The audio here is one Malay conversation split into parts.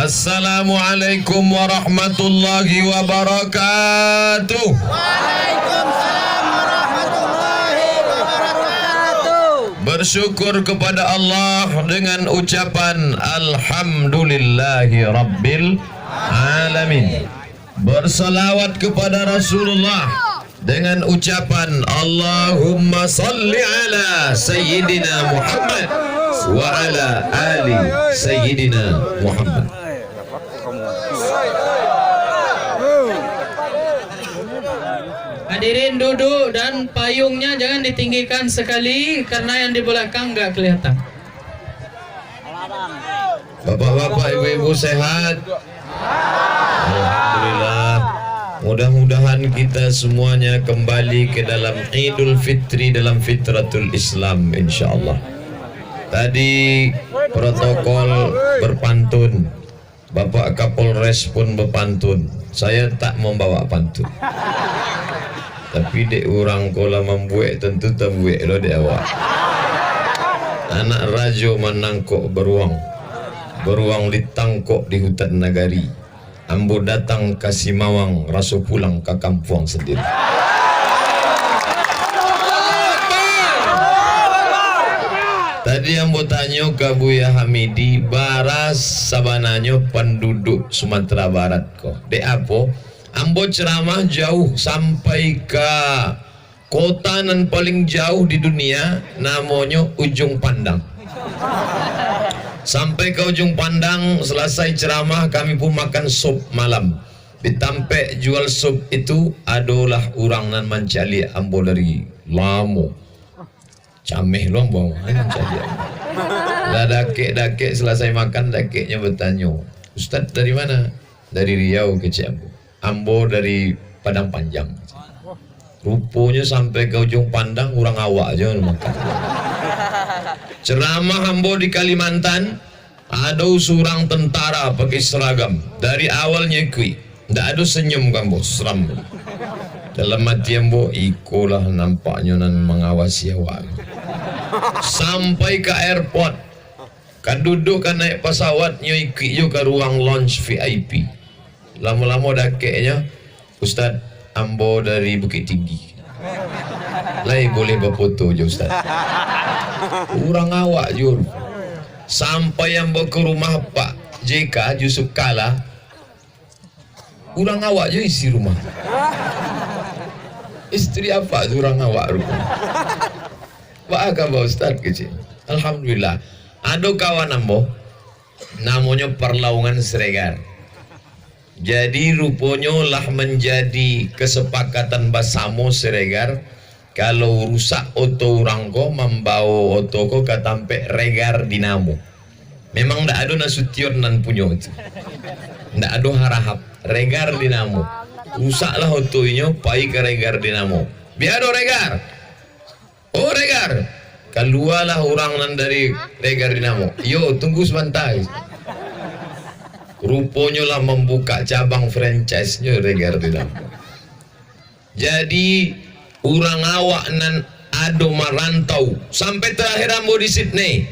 Assalamualaikum warahmatullahi wabarakatuh. Waalaikumsalam warahmatullahi wabarakatuh. Bersyukur kepada Allah dengan ucapan Alhamdulillahi Rabbil Alamin. Bersalawat kepada Rasulullah dengan ucapan Allahumma salli ala Sayyidina Muhammad wa ala ali Sayyidina Muhammad. Hadirin duduk dan payungnya jangan ditinggikan sekali karena yang di belakang nggak kelihatan. Bapak-bapak, ibu-ibu sehat? Alhamdulillah. Mudah-mudahan kita semuanya kembali ke dalam Idul Fitri dalam fitratul Islam insyaallah. Tadi protokol berpantun, Bapak Kapolres pun berpantun. Saya tak membawa pantun. Tapi dek orang kola membuat tentu terbuat lo dek awak. Anak rajo menangkok beruang, beruang ditangkok di hutan nagari. Ambo datang kasih mawang, raso pulang ke kampung sendiri. Tadi ambo tanya ke Buya Hamidi, baras sabananya penduduk Sumatera Barat kok. Dek apa? Ambo ceramah jauh sampai ke kota nan paling jauh di dunia, namanya Ujung Pandang. Sampai ke Ujung Pandang, selesai ceramah kami pun makan sup malam. Ditampe jual sup itu adalah orang nan mencari ambo dari Lamo. Cameh lo ambo mencari. Lah dakek selesai makan dakeknya bertanya, Ustaz dari mana? Dari Riau ke Ciambu. Ambo dari Padang Panjang. Rupanya sampai ke Ujung Pandang orang awak aja makan. Ceramah ambo di Kalimantan, ada seorang tentara pakai seragam. Dari awalnya kui, ndak ada senyum kambo, seram. Dalam hati ambo, ikolah nampaknya nan mengawasi awak. Sampai ke airport, kan duduk kan naik pesawat nyoi juga ke ruang lounge VIP. Lama-lama dakeknya, Ustaz, ambo dari Bukit Tinggi. Lai boleh berfoto je Ustaz. Orang awak jur. Sampai yang ke rumah Pak JK Yusuf Kala, orang awak je isi rumah. Isteri apa tu orang awak rumah. Pak khabar Ustaz kecil. Alhamdulillah. Ada kawan ambo namanya Perlaungan Siregar. Jadi rupanya lah menjadi kesepakatan bersama Siregar, kalau rusak oto orang ko membawa oto ko ke tampe Regar Dinamo. Memang ndak ada Nasution nan punya itu. Ndak ada harahap Regar Dinamo. Rusaklah otonya pai ke Regar Dinamo. Biar ada Regar. Oh Regar. Keluarlah orang nan dari Regar Dinamo. Yo tunggu sebentar. Rupanya lah membuka cabang franchise-nya Regar Dinamo. Jadi orang awak nan ado merantau sampai terakhir ambo di Sydney,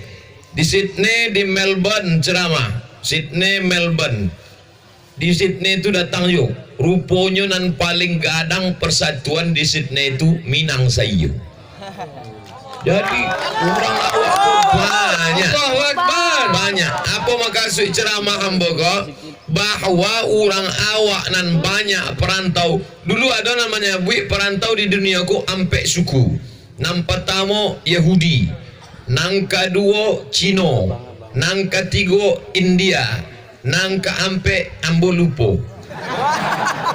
di Melbourne ceramah, Sydney Melbourne. Di Sydney itu datang yuk. Rupanya nan paling gadang persatuan di Sydney itu Minang Sayu. Jadi orang awak banyak. Apa maksud ceramah ambo kok? Bahwa orang awak nan banyak perantau. Dulu ada namanya perantau di dunia ku ampe suku. Nang pertama Yahudi, nang kedua Cina, nang ketiga India, nang keempat ambo lupo.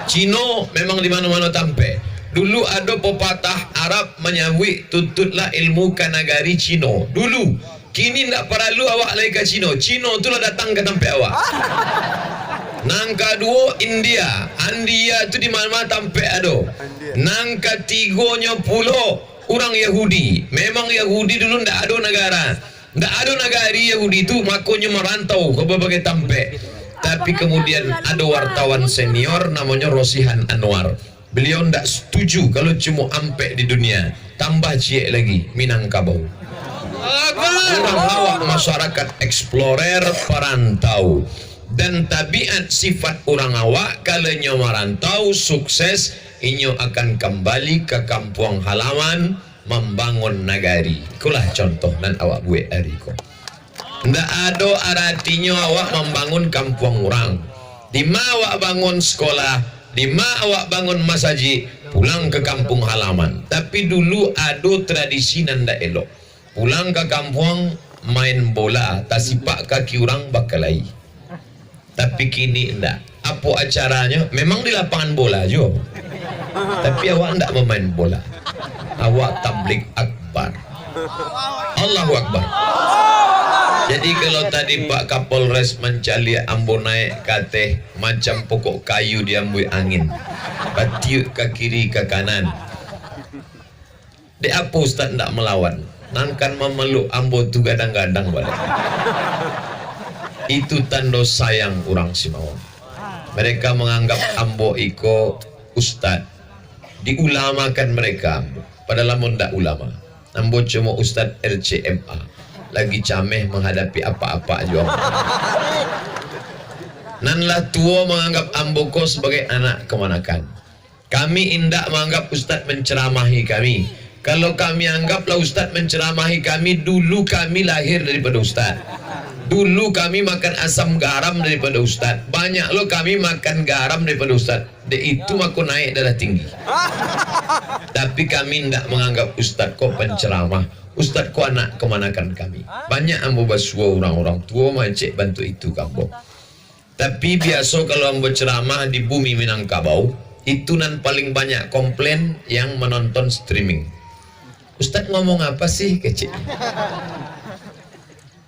Cina memang di mana-mana tampe. Dulu ada pepatah Arab menyambut tututlah ilmu ke negari Cina. Dulu, kini tak perlu awak lagi ke Cina. Cina tu lah datang ke tempat awak. Nang kedua India. India tu di mana-mana tempat ada. Nang ketiganya pula orang Yahudi. Memang Yahudi dulu tak ada negara. Tak ada negari Yahudi tu makanya merantau ke berbagai tempat. Tapi kemudian ada wartawan senior namanya Rosihan Anwar. Beliau tidak setuju kalau cuma ampe di dunia. Tambah ciek lagi Minangkabau. Orang awak masyarakat explorer perantau. dan tabiat sifat orang awak kalau nyo merantau sukses inyo akan kembali ke kampung halaman membangun nagari. Itulah contoh dan awak buat hari ko. Ndak ada artinya awak membangun kampung orang. Di ma awak bangun sekolah, di ma awak bangun masjid, pulang ke kampung halaman. Tapi dulu ada tradisi nan ndak elok. Pulang ke kampung main bola, tasipak kaki orang bakalai. Tapi kini ndak. Apa acaranya? Memang di lapangan bola juga. Tapi awak ndak memain bola. Awak tablik akbar. Allahu akbar. Jadi kalau tadi Pak Kapolres mencali ambo naik kateh macam pokok kayu diambui angin, batiuk ke kiri ke kanan. Dek apa Ustaz ndak melawan? Nangkan memeluk ambo tu gadang-gadang balik. Itu tanda sayang orang Simawang. Mereka menganggap ambo iko Ustaz. Diulamakan mereka ambo. Padahal ambo ndak ulama. Ambo cuma Ustaz RCMA. Lagi cameh menghadapi apa-apa juga. Nanlah tua menganggap amboko sebagai anak kemanakan. Kami indak menganggap Ustaz menceramahi kami. Kalau kami anggaplah Ustaz menceramahi kami, dulu kami lahir daripada Ustaz. Dulu kami makan asam garam daripada Ustaz. Banyak lo kami makan garam daripada Ustaz. Itu aku naik darah tinggi. Tapi kami tidak menganggap Ustaz kok penceramah. Ustaz kok anak kemanakan kami. Banyak ambo basua orang-orang tua macik bantu itu kamu. Tapi biasa kalau ambo ceramah di bumi Minangkabau, itu nan paling banyak komplain yang menonton streaming. Ustaz ngomong apa sih kecil?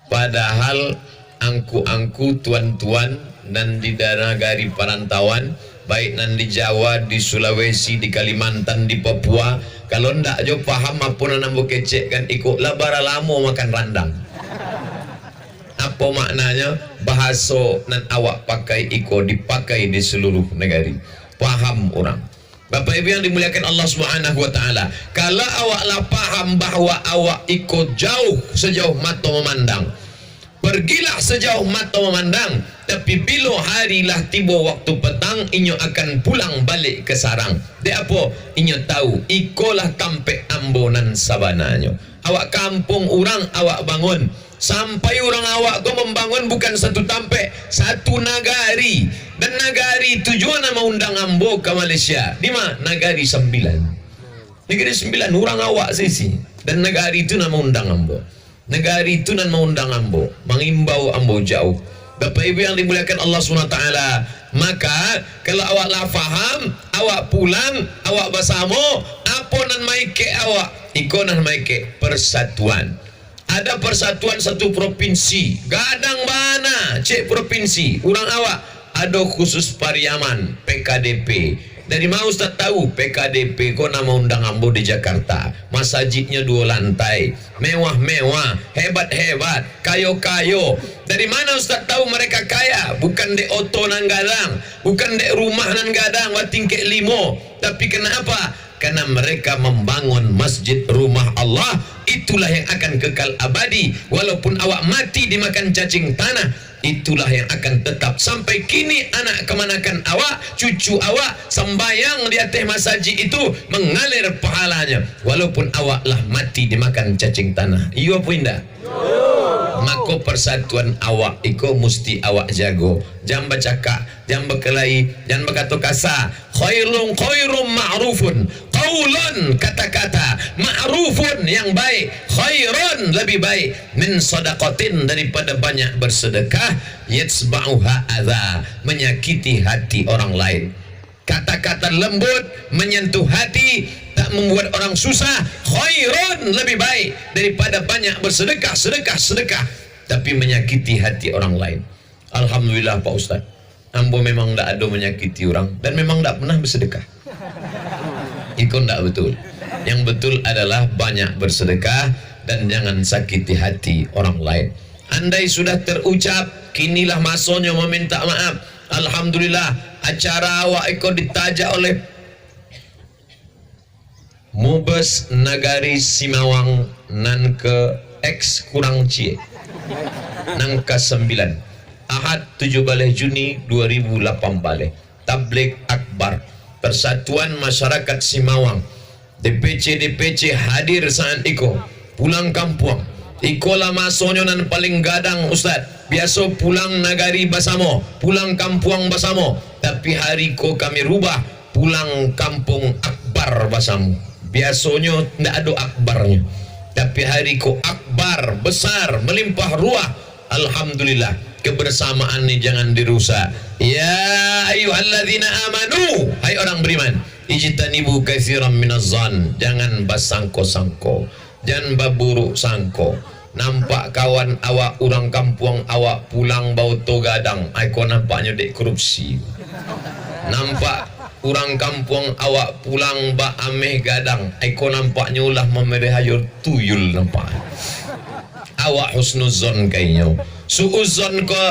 Padahal angku-angku tuan-tuan dan di negari perantauan, baik nan di Jawa, di Sulawesi, di Kalimantan, di Papua, kalau ndak jo paham apa nan ambo kecek kan ikutlah bara lamo makan randang. Apa maknanya? Bahasa nan awak pakai iko dipakai di seluruh negari. Paham orang. Bapak Ibu yang dimuliakan Allah Subhanahu wa taala, kalau awaklah paham bahwa awak ikut jauh sejauh mata memandang, pergilah sejauh mata memandang, tapi bila harilah tiba waktu petang, inyo akan pulang balik ke sarang. Dia apa? Inyo tahu, ikolah tampek ambonan sabananya. Awak kampung orang awak bangun. Sampai orang awak kau membangun bukan satu tampek, satu nagari. Dan nagari tujuan nama undang ambo ke Malaysia. Di mana? Nagari 9. Negeri 9 orang awak sisi. Dan nagari itu nama undang ambo. Negari itu nama undang ambo. Mengimbau ambo jauh. Bapak Ibu yang dimuliakan Allah SWT, maka kalau awak lah faham, awak pulang, awak bersama, apa nan maike awak? Iko nan maike persatuan. Ada persatuan satu provinsi, gadang mana cek provinsi, orang awak ada khusus Pariaman PKDP. Dari mana Ustaz tahu PKDP kok nama undang ambo di Jakarta? Masjidnya 2 lantai, mewah-mewah, hebat-hebat, kayo-kayo. Dari mana Ustaz tahu mereka kaya? Bukan dek oto nan gadang, bukan dek rumah nan gadang tingkat 5. Tapi kenapa? Karena mereka membangun masjid rumah Allah. Itulah yang akan kekal abadi. Walaupun awak mati dimakan cacing tanah, itulah yang akan tetap sampai kini. Anak kemanakan awak, cucu awak sembayang di atas masjid itu mengalir pahalanya, walaupun awak lah mati dimakan cacing tanah. Iya apa indah? Maka persatuan awak iko mesti awak jago. Jangan bercakap, jangan berkelahi, jangan berkata kasar. Khairun ma'rufun, qaulun kata-kata, ma'rufun yang baik, khairun lebih baik, min sadaqatin daripada banyak bersedekah, yatsba'uha adza menyakiti hati orang lain. Kata-kata lembut menyentuh hati, tak membuat orang susah, khairun lebih baik daripada banyak bersedekah, sedekah tapi menyakiti hati orang lain. Alhamdulillah Pak Ustaz, ambo memang tak ada menyakiti orang dan memang tak pernah bersedekah. Itu tak betul. Yang betul adalah banyak bersedekah dan jangan sakiti hati orang lain. Andai sudah terucap, kinilah masanya meminta maaf. Alhamdulillah, acara awak ikut ditajak oleh Mubes Nagari Simawang nan ke X kurang cie nang ke 9. Ahad 17 Juni 2018 Tabligh Akbar Persatuan Masyarakat Simawang DPC hadir saat iko pulang kampung iko lah masonyo nan paling gadang Ustaz biasa pulang nagari basamo pulang kampung basamo tapi hari ko kami rubah pulang kampung akbar basamo biasanya tidak ada akbarnya tapi hari ko akbar besar melimpah ruah alhamdulillah kebersamaan ini jangan dirusak ya ayyuhalladzina amanu hai orang beriman ijtanibu katsiran minaz-zan jangan basangko-sangko jangan baburuk sangko nampak kawan awak orang kampung awak pulang bau to gadang aku nampaknya dek korupsi nampak orang kampung awak pulang ba ameh gadang aku nampaknya ulah memerihayur tuyul nampak awak husnuzon kayaknya suuzon ko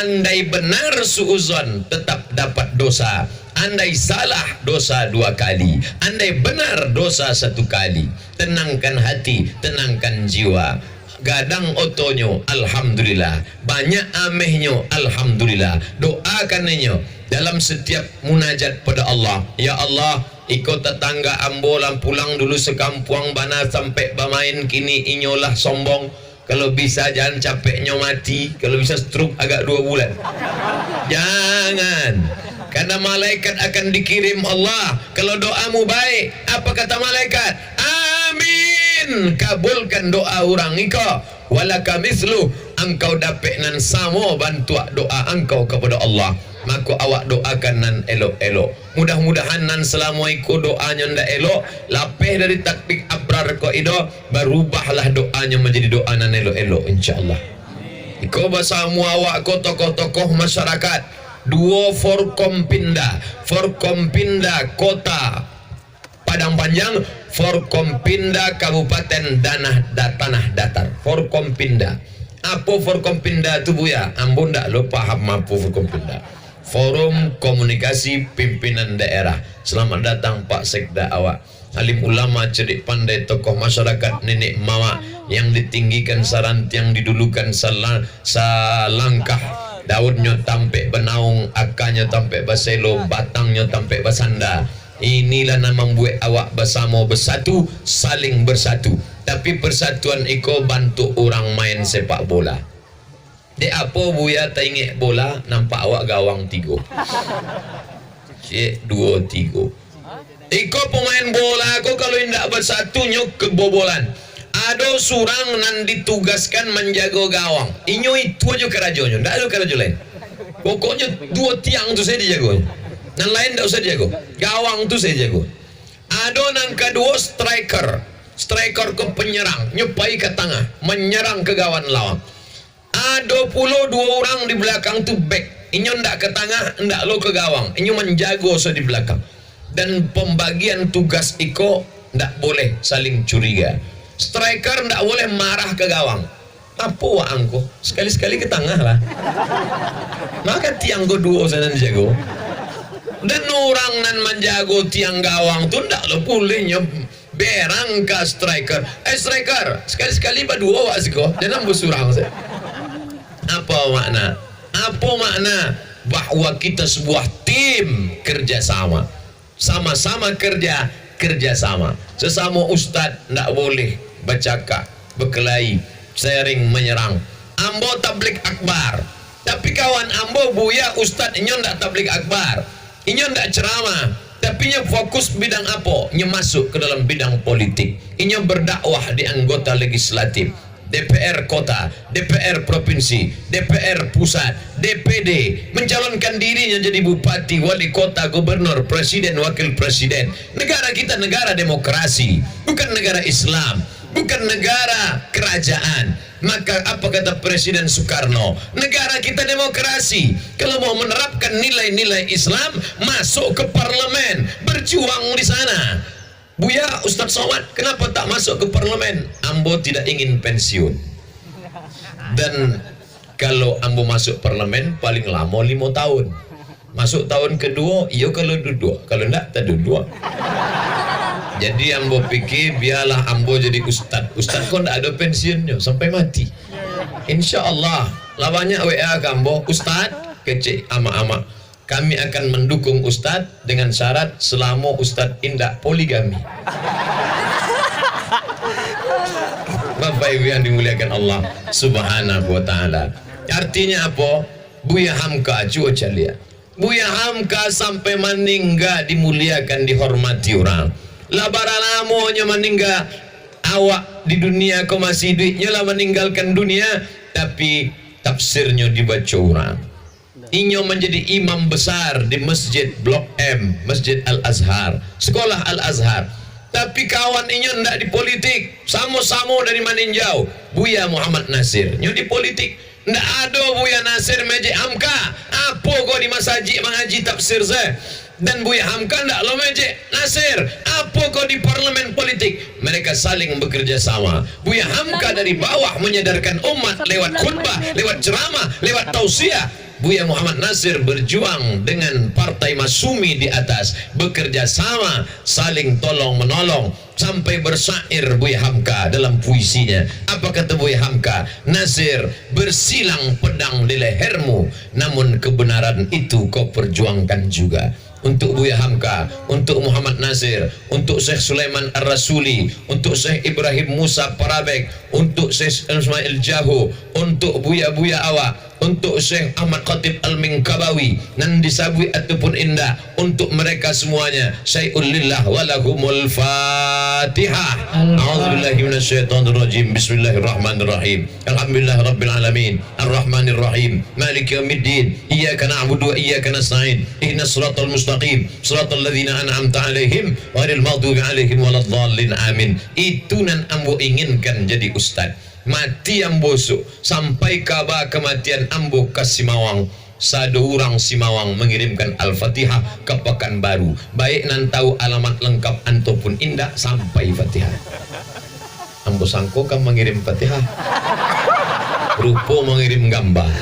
andai benar suuzon tetap dapat dosa andai salah dosa 2 kali andai benar dosa 1 kali tenangkan hati tenangkan jiwa gadang otonyo alhamdulillah banyak amehnya alhamdulillah doakannya dalam setiap munajat pada Allah ya Allah ikut tetangga ambo lam pulang dulu sekampung bana sampai bermain kini inyolah sombong kalau bisa jangan capeknya mati kalau bisa stroke agak 2 bulan jangan karena malaikat akan dikirim Allah kalau doamu baik apa kata malaikat amin kabulkan doa orang iko walaka mislu engkau dapat nan samo bantu doa engkau kepada Allah maka awak doakan nan elok-elok mudah-mudahan nan selama iku doanya ndak elok lapeh dari takbir abrar ko ido berubahlah doanya menjadi doa nan elok-elok insyaallah iko basamu awak ko tokoh-tokoh masyarakat duo Forkompinda Kota Padang Panjang Forkompinda Kabupaten Tanah Datar Forkompinda apa Forkompinda itu Buya ambo ndak lo paham apa Forkompinda Forum Komunikasi Pimpinan Daerah selamat datang Pak Sekda awak alim ulama cerdik pandai tokoh masyarakat nenek mama yang ditinggikan saran yang didulukan salangkah daunnya tampe benaung akanya tampe baselo batangnya tampe basanda inilah nama membuat awak bersama bersatu saling bersatu tapi persatuan iko bantu orang main sepak bola dek apa Buya tak ingat bola nampak awak gawang 3 cik 2 3 iko pemain bola aku kalau tidak bersatu nyuk kebobolan ada surang nan ditugaskan menjaga gawang inyo itu aja kerajonyo ndak ada kerajo lain pokoknya 2 tiang tu saya dijago nan lain ndak usah dijago gawang tu saya jago ada nan kedua striker ke penyerang nyepai ke tengah menyerang ke gawang lawan ada pula 2 orang di belakang tu back inyo ndak ke tengah ndak lo ke gawang inyo menjago so di belakang dan pembagian tugas iko ndak boleh saling curiga striker ndak boleh marah ke gawang apa wak angko sekali-sekali ke tengah lah maka tiang go 2 sana jago dan orang nan menjago tiang gawang tu ndak lo bolehnya berang ke striker striker sekali-sekali ba 2 wak siko dan ambo surang saya apa makna bahwa kita sebuah tim kerjasama sama-sama kerjasama sesama ustad ndak boleh bercakap berkelahi sharing menyerang ambo tabligh akbar tapi kawan ambo Buya ustad inyo ndak tabligh akbar inyo ndak ceramah tapi inyo fokus bidang apa inyo masuk ke dalam bidang politik inyo berdakwah di anggota legislatif DPR kota, DPR provinsi, DPR pusat, DPD, mencalonkan dirinya jadi bupati, wali kota, gubernur, presiden, wakil presiden. Negara kita negara demokrasi, bukan negara Islam, bukan negara kerajaan. Maka apa kata Presiden Soekarno? Negara kita demokrasi. Kalau mau menerapkan nilai-nilai Islam, masuk ke parlemen, berjuang di sana. Buya Ustadz Somad kenapa tak masuk ke parlemen? Ambo tidak ingin pensiun. Dan kalau ambo masuk parlemen paling lama 5 tahun. Masuk tahun kedua, iya kalau duduk. Kalau enggak, tak duduk. Jadi ambo pikir biarlah ambo jadi ustadz. Ustadz kok enggak ada pensiunnya sampai mati. Insya Allah lawannya WA kambo Ustad kecik ama-ama kami akan mendukung Ustad dengan syarat selama Ustad indak poligami. Bapak Ibu yang dimuliakan Allah Subhanahu wa taala. Artinya apa? Buya Hamka cuaca lihat. Buya Hamka sampai meninggal dimuliakan dihormati orang. Labara lamonya meninggal awak di dunia kau masih duitnya lah meninggalkan dunia tapi tafsirnya dibaca orang. Inyo menjadi imam besar di Masjid Blok M, Masjid Al-Azhar, Sekolah Al-Azhar. Tapi kawan inyo ndak di politik, samo-samo dari maninjau. Buya Muhammad Nasir, nyo di politik. Ndak ada Buya Nasir meje Hamka. Apa kau di masjid mengaji tafsir saya? Dan Buya Hamka ndak lo meje Nasir. Apa kau di parlemen politik? Mereka saling bekerja sama. Buya Hamka dari bawah menyadarkan umat lewat khutbah, lewat ceramah, lewat tausiah. Buya Muhammad Nasir berjuang dengan Partai Masumi di atas, bekerja sama, saling tolong menolong, sampai bersair Buya Hamka dalam puisinya. Apa kata Buya Hamka? Nasir, bersilang pedang di lehermu, namun kebenaran itu kau perjuangkan juga. Untuk Buya Hamka, untuk Muhammad Nasir, untuk Syekh Sulaiman Ar-Rasuli, untuk Syekh Ibrahim Musa Parabek, untuk Syekh Ismail Jaho, untuk Buya-Buya Awak, untuk Syekh Ahmad Khatib Al-Minkabawi, Nandi Sabwi ataupun Indah, untuk mereka semuanya syai'un lillah walahumul Fatihah. A'udzubillahi minasyaitonirrajim. Bismillahirrahmanirrahim. Alhamdulillah rabbil alamin. Arrahmanirrahim. Maliki yaumiddin. Iyyaka na'budu wa iyyaka nasta'in. Ihdinas siratal mustaqim. Siratal ladzina an'amta 'alaihim ghairil maghdubi 'alaihim waladdallin. Amin. Itu nan ambo inginkan jadi ustaz. Mati ambo sampai kabar kematian ambo ke Simawang. Satu orang Simawang mengirimkan Al-Fatihah ke Pekanbaru. Baik nan tahu alamat lengkap antopun indah sampai Fatihah. Ambo sangko kan mengirim Fatihah. Rupo mengirim gambar.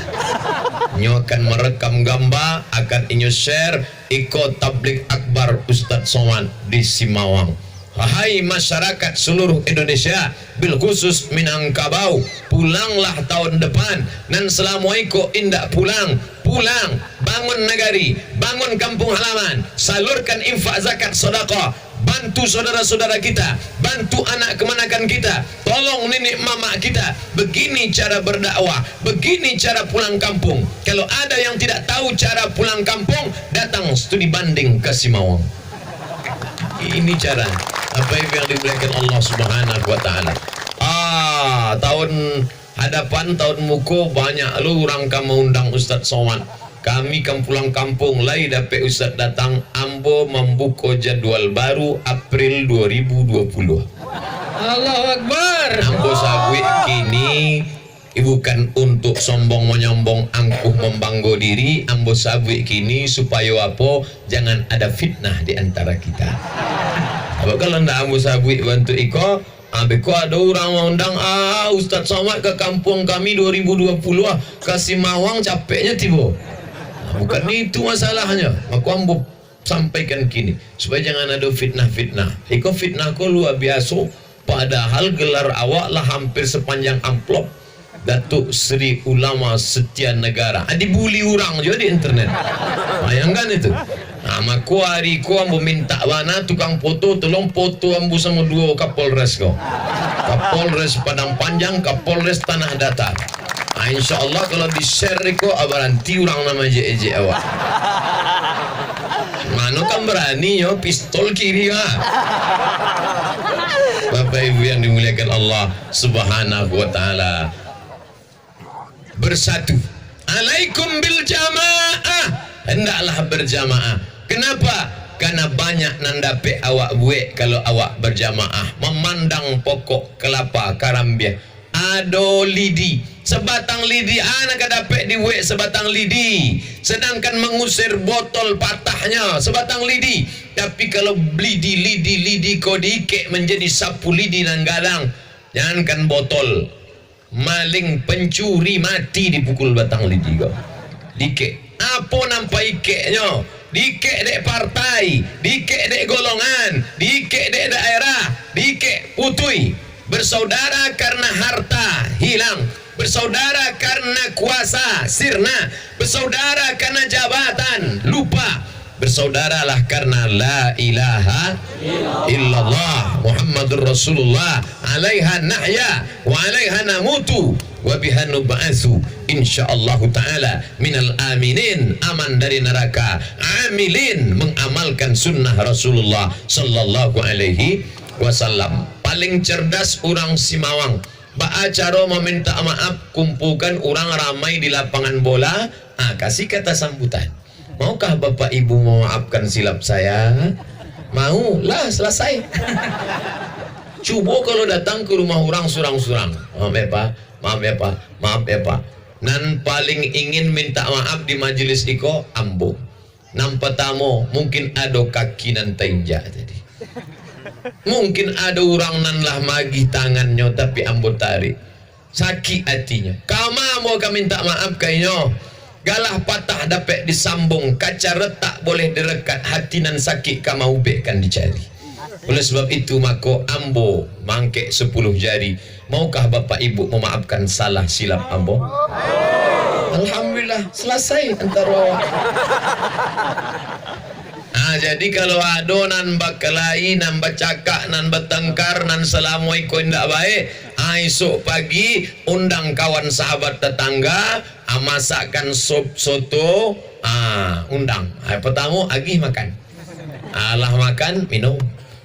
Nyo akan merekam gambar, akan inyo share ikut tablik akbar Ustadz Somad di Simawang. Hai masyarakat seluruh Indonesia, bil khusus Minangkabau, pulanglah tahun depan. Dan selama iko indak pulang, bangun negari, bangun kampung halaman, salurkan infak zakat sedekah, bantu saudara-saudara kita, bantu anak kemanakan kita, tolong nenek mama kita. Begini cara berdakwah, begini cara pulang kampung. Kalau ada yang tidak tahu cara pulang kampung, datang studi banding ke Simawang. Ini cara apa yang dimuliakan Allah Subhanahu wa taala. Tahun hadapan, tahun muko banyak lu orang kamu undang Ustadz Somad. Kami kan pulang kampung lai dapat Ustadz datang. Ambo membuka jadwal baru April 2020. Allahu Akbar. Ambo sabwi kini bukan untuk sombong menyombong, angkuh membanggo diri. Ambo sabwi kini supaya apa? Jangan ada fitnah di antara kita. Apa kalau ndak ambo sabwi bantu iko, abeko ada orang mau undang Ustadz Somad ke kampung kami 2020 ke Simawang, capeknya tiba. Bukan itu masalahnya. Maka ambo sampaikan kini supaya jangan ada fitnah-fitnah. Iko fitnah ko luar biasa. Padahal gelar awak lah hampir sepanjang amplop. Datuk Seri Ulama Setia Negara. Dibuli orang juga di internet. Bayangkan itu. Maka hari ko ambo minta bana tukang foto, tolong foto ambo sama dua Kapolres ko. Kapolres Padang Panjang, Kapolres Tanah Datar. Insya Allah kalau di share ko abaranti orang nama je awak. Mano kan berani yo pistol kiri mah. Bapak Ibu yang dimuliakan Allah Subhanahu wa taala. Bersatu. Alaikum bil jamaah. Hendaklah berjamaah. Kenapa? Karena banyak nandape awak buat kalau awak berjamaah. Memandang pokok kelapa karambiah. Ado lidi, sebatang lidi anak dapat diwek sebatang lidi, sedangkan mengusir botol patahnya sebatang lidi. Tapi kalau lidi kau diikek menjadi sapu lidi nan gadang, jangankan botol, maling pencuri mati dipukul batang lidi kau. Dikek, apa nampak ikeknya? Dikek dek partai, dikek dek golongan, dikek dek daerah, dikek putui. Bersaudara karena harta hilang, bersaudara karena kuasa, sirna, bersaudara karena jabatan, lupa. Bersaudaralah karena la ilaha illallah Muhammadur Rasulullah, alaiha nahya wa alaiha namutu wa biha nub'atsu insyaallah taala minal aminin, aman dari neraka, amilin, mengamalkan sunnah Rasulullah sallallahu alaihi wasallam. Paling cerdas orang Simawang, cara meminta maaf, kumpulkan orang ramai di lapangan bola, kasih kata sambutan. Maukah Bapak Ibu memaafkan silap saya? Mau lah, selesai. Coba kalau datang ke rumah orang surang-surang, maaf ya Pak, maaf ya Pak, maaf ya Pak. Nan paling ingin minta maaf di majelis iko ambo. Nampak tamu mungkin ada kaki nan tinja tadi. Mungkin ada orang nan lah magih tangannya tapi ambo tarik. Sakit hatinya. Kama mau kami minta maaf kayaknya. Galah patah dapat disambung, kaca retak boleh direkat, hati nan sakit kama ubekkan dicari. Oleh sebab itu maka ambo mangkek 10 jari. Maukah Bapak Ibu memaafkan salah silap ambo? Alhamdulillah selesai antara. Jadi kalau ada nan bakalai, nan bacakak, nan bertengkar, nan assalamualaikum ndak baik, esok pagi undang kawan sahabat tetangga, masakkan sup soto, undang. Pertama agih makan. Alah makan, minum.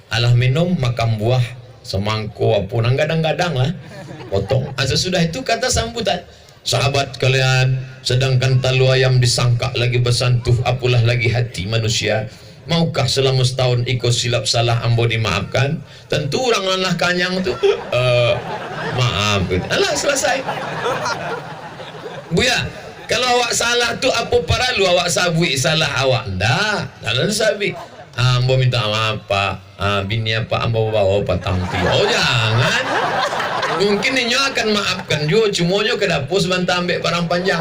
Alah minum, makan buah semangko apa nang gadang-gadang lah. Potong. Sesudah itu kata sambutan. Sahabat kalian, sedangkan talu ayam disangka lagi bersantuh, apalah lagi hati manusia. Maukah selama setahun ikut silap salah ambo dimaafkan? Tentu orang lah kanyang tu maaf. Alah selesai. Buya, kalau awak salah tu apa paralu awak sabui salah awak? Ndak, kalau sabi. Ambo minta maaf Pak. Bini apa ambo bawa patang ti. Oh jangan. Mungkin inyo akan maafkan juga, cuma nyo ke dapur sebentar ambil barang panjang.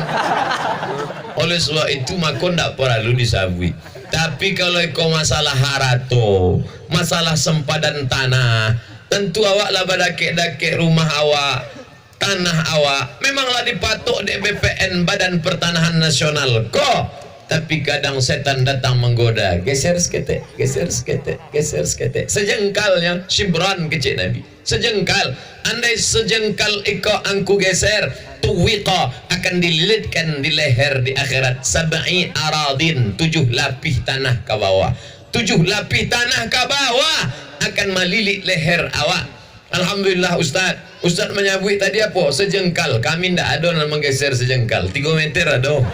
Oleh sebab itu maka ndak perlu disabui. Tapi kalau kau masalah harato, masalah sempadan tanah, tentu awak lah berdakek-dakek rumah awak, tanah awak, memanglah dipatok di BPN Badan Pertanahan Nasional. Kok? Tapi kadang setan datang menggoda, geser seketek, geser seketek, geser seketek. Sejengkalnya Shibran kecil Nabi. Sejengkal, andai sejengkal iko angku geser, tuwiqa akan dililitkan di leher di akhirat. Sab'i aradin, 7 lapis tanah ke bawah. 7 lapis tanah ke bawah akan melilit leher awak. Alhamdulillah Ustaz. Ustaz menyabui tadi apa? Sejengkal. Kami ndak ada yang menggeser sejengkal. 3 meter ada.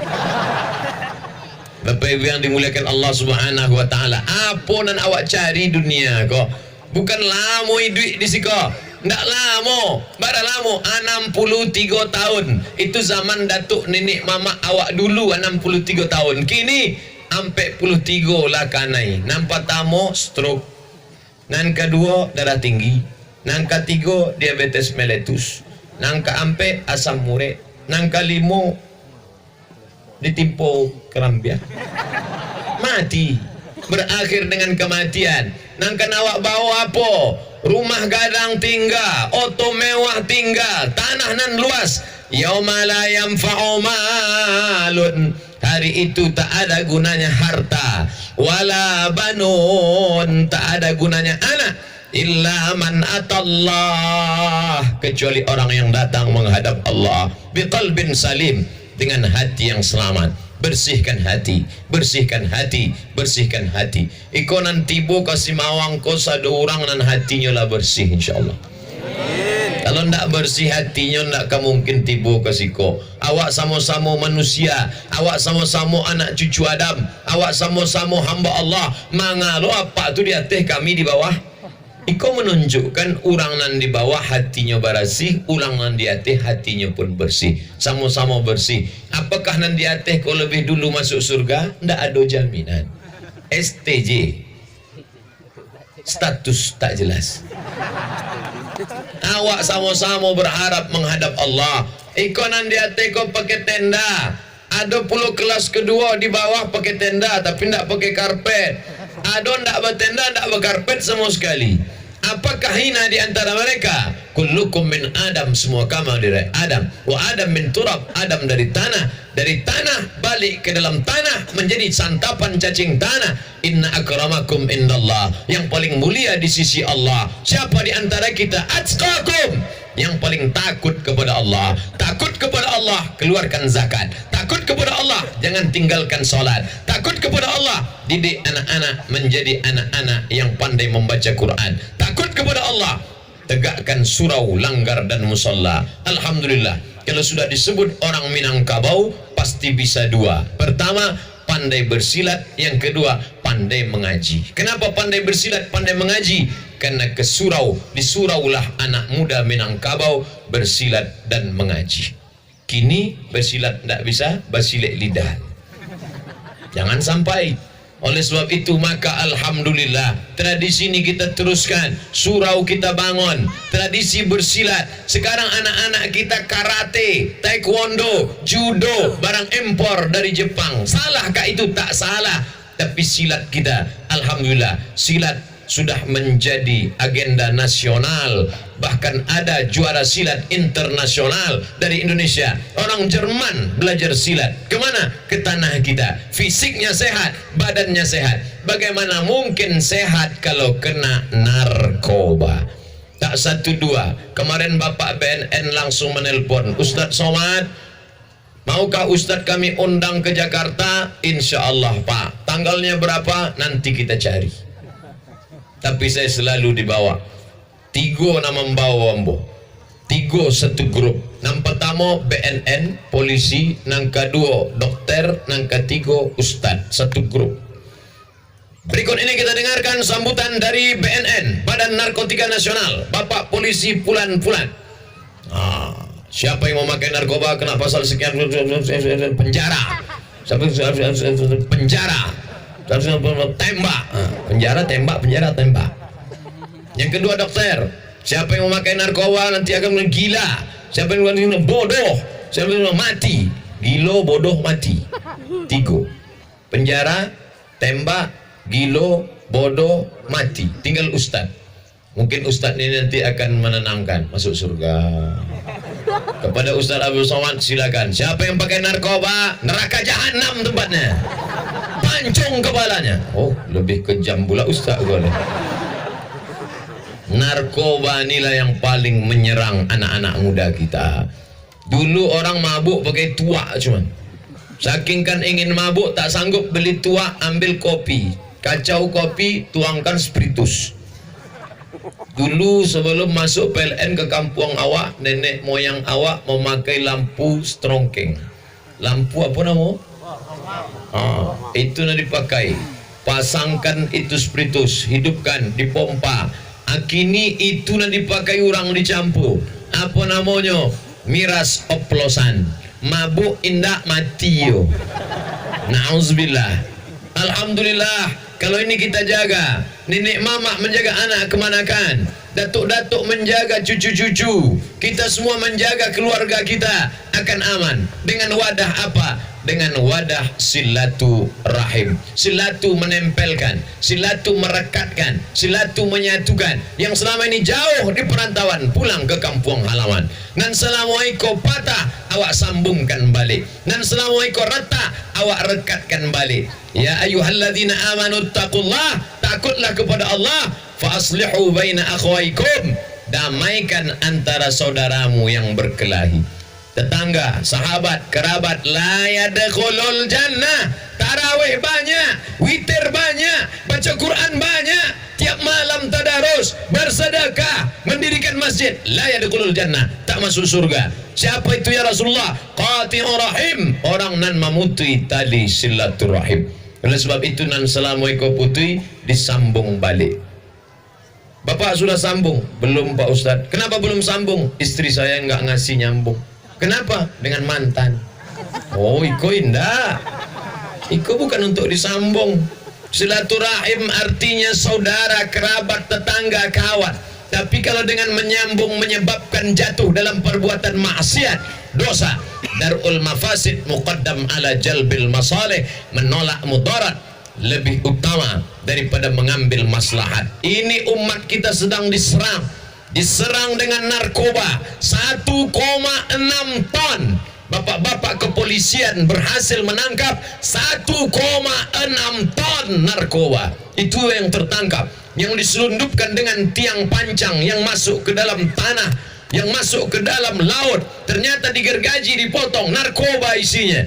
Bapak Ibu yang dimuliakan Allah Subhanahu wa taala, apa nan awak cari dunia kok? Bukan lama duit di siko. Ndak lama, bara lama 63 tahun. Itu zaman datuk nenek mama awak dulu 63 tahun. Kini ampe 43 lah kanai. Nampak tamu stroke. Nan kedua darah tinggi. Nan ketiga diabetes mellitus. Nan keempat asam urat. Nan kelima ditimpa kerambian, mati, berakhir dengan kematian. Nang kan awak bawa apa? Rumah gadang tinggal, oto mewah tinggal, tanah nan luas. Yauma la yanfa'u malun, hari itu tak ada gunanya harta, wala banun, tak ada gunanya anak, illa man atallah, kecuali orang yang datang menghadap Allah biqalbin salim, dengan hati yang selamat. Bersihkan hati, bersihkan hati, bersihkan hati. Iko nanti bo kasih mawang ko satu orang nan hatinya lah bersih insyaallah. Kalau ndak bersih hatinya ndak mungkin tibo kasih ko. Awak sama-sama manusia, awak sama-sama anak cucu Adam, awak sama-sama hamba Allah. Mangalo apa tu di atas kami di bawah? Iko menunjukkan orang nan di bawah hatinya bersih, orang nan di atas hatinya pun bersih, sama-sama bersih. Apakah nan di atas kau lebih dulu masuk surga? Ndak ada jaminan. STJ, status tak jelas. Awak sama-sama berharap menghadap Allah. Iko nan di atas kau pakai tenda. Ada puluh kelas kedua di bawah pakai tenda tapi ndak pakai karpet. Ada ndak bertenda, ndak berkarpet sama sekali. Apakah hina di antara mereka? kullukum min Adam, semua kamu dari Adam, wa Adam min turab, Adam dari tanah balik ke dalam tanah menjadi santapan cacing tanah. Inna akramakum indallah, yang paling mulia di sisi Allah siapa di antara kita? Atqakum, yang paling takut kepada Allah. Takut kepada Allah, keluarkan zakat. Takut kepada Allah, jangan tinggalkan salat. Takut kepada Allah, didik anak-anak menjadi anak-anak yang pandai membaca Quran. Takut kepada Allah, tegakkan surau, langgar dan musalla. Alhamdulillah, kalau sudah disebut orang Minangkabau pasti bisa dua. Pertama, pandai bersilat. Yang kedua, pandai mengaji. Kenapa pandai bersilat, pandai mengaji? Karena ke surau, di suraulah anak muda Minangkabau bersilat dan mengaji. Kini bersilat tidak bisa, bersilat lidah. Jangan sampai. Oleh sebab itu maka alhamdulillah, tradisi ini kita teruskan, surau kita bangun, tradisi bersilat. Sekarang anak-anak kita karate, taekwondo, judo, barang impor dari Jepang. Salahkah itu? Tak salah. Tapi silat kita, alhamdulillah, silat sudah menjadi agenda nasional. Bahkan ada juara silat internasional dari Indonesia. Orang Jerman belajar silat. Kemana? Ke tanah kita. Fisiknya sehat, badannya sehat. Bagaimana mungkin sehat kalau kena narkoba? Tak satu dua. Kemarin Bapak BNN langsung menelpon, Ustadz Somad, maukah Ustadz kami undang ke Jakarta? Insya Allah Pak. Tanggalnya berapa? Nanti kita cari. Tapi saya selalu dibawa. Tiga nama membawa ambo. Tiga satu grup. Nang pertama BNN, polisi. Nang kedua dokter. Nang ketiga ustad. Satu grup. Berikut ini kita dengarkan sambutan dari BNN, Badan Narkotika Nasional. Bapak Polisi Pulan-Pulan. Siapa yang memakai narkoba kena pasal sekian, penjara. Penjara. Tembak. Penjara tembak, penjara tembak. Yang kedua dokter, siapa yang memakai narkoba nanti akan gila. Siapa yang bodoh, siapa yang mati. Gilo, bodoh, mati. Tiga. Penjara, tembak, gilo, bodoh, mati. Tinggal ustad. Mungkin ustad ini nanti akan menenangkan, masuk surga. Kepada Ustaz Abdul Somad silakan. Siapa yang pakai narkoba, neraka jahanam tempatnya. Pancung kepalanya. Oh, lebih kejam pula Ustaz gua nih. Narkoba inilah yang paling menyerang anak-anak muda kita. Dulu orang mabuk pakai tuak cuman. Saking kan ingin mabuk tak sanggup beli tuak, ambil kopi. Kacau kopi, tuangkan spiritus. Dulu sebelum masuk PLN ke kampung awak, nenek moyang awak memakai lampu strongking. Lampu apa nama? Itu nak dipakai. Pasangkan itu spiritus, hidupkan, dipompa. Kini itu nak dipakai orang dicampur. Apa namanya? Miras oplosan. Mabuk indak mati yo. Nauzubillah. Alhamdulillah. Kalau ini kita jaga, nenek mama menjaga anak kemanakan, datuk-datuk menjaga cucu-cucu, kita semua menjaga keluarga kita akan aman. Dengan wadah apa? Dengan wadah silatu rahim. Silatu menempelkan, silatu merekatkan, silatu menyatukan. Yang selama ini jauh di perantauan pulang ke kampung halaman. Dan selama iko patah, awak sambungkan balik. Dan selama iko retak, awak rekatkan balik. Ya ayyuhalladzina amanu taqullah, takutlah kepada Allah, fa aslihu baina akhwaikum, damaikan antara saudaramu yang berkelahi. Tetangga, sahabat, kerabat, la yadkhulul jannah. Tarawih banyak, witir banyak, baca Quran banyak, tiap malam tadarus, bersedekah, mendirikan masjid, la yadkhulul jannah, tak masuk surga. Siapa itu ya Rasulullah? Qati'ur rahim, orang nan memutui tali silaturahim. Oleh sebab itu nan selama iko putui disambung balik. Bapak sudah sambung? Belum Pak Ustadz. Kenapa belum sambung? Istri saya enggak ngasih nyambung. Kenapa? Dengan mantan. Oh, iko indah. Iko bukan untuk disambung. Silaturahim artinya saudara, kerabat, tetangga, kawan. Tapi kalau dengan menyambung menyebabkan jatuh dalam perbuatan maksiat, dosa. Darul mafasid muqaddam ala jalbil masalih, menolak mudarat lebih utama daripada mengambil maslahat. Ini umat kita sedang diserang. diserang dengan narkoba 1,6 ton. Bapak-bapak kepolisian berhasil menangkap 1,6 ton narkoba. Itu yang tertangkap, yang diselundupkan dengan tiang pancang, yang masuk ke dalam tanah, yang masuk ke dalam laut. Ternyata digergaji, dipotong, narkoba isinya.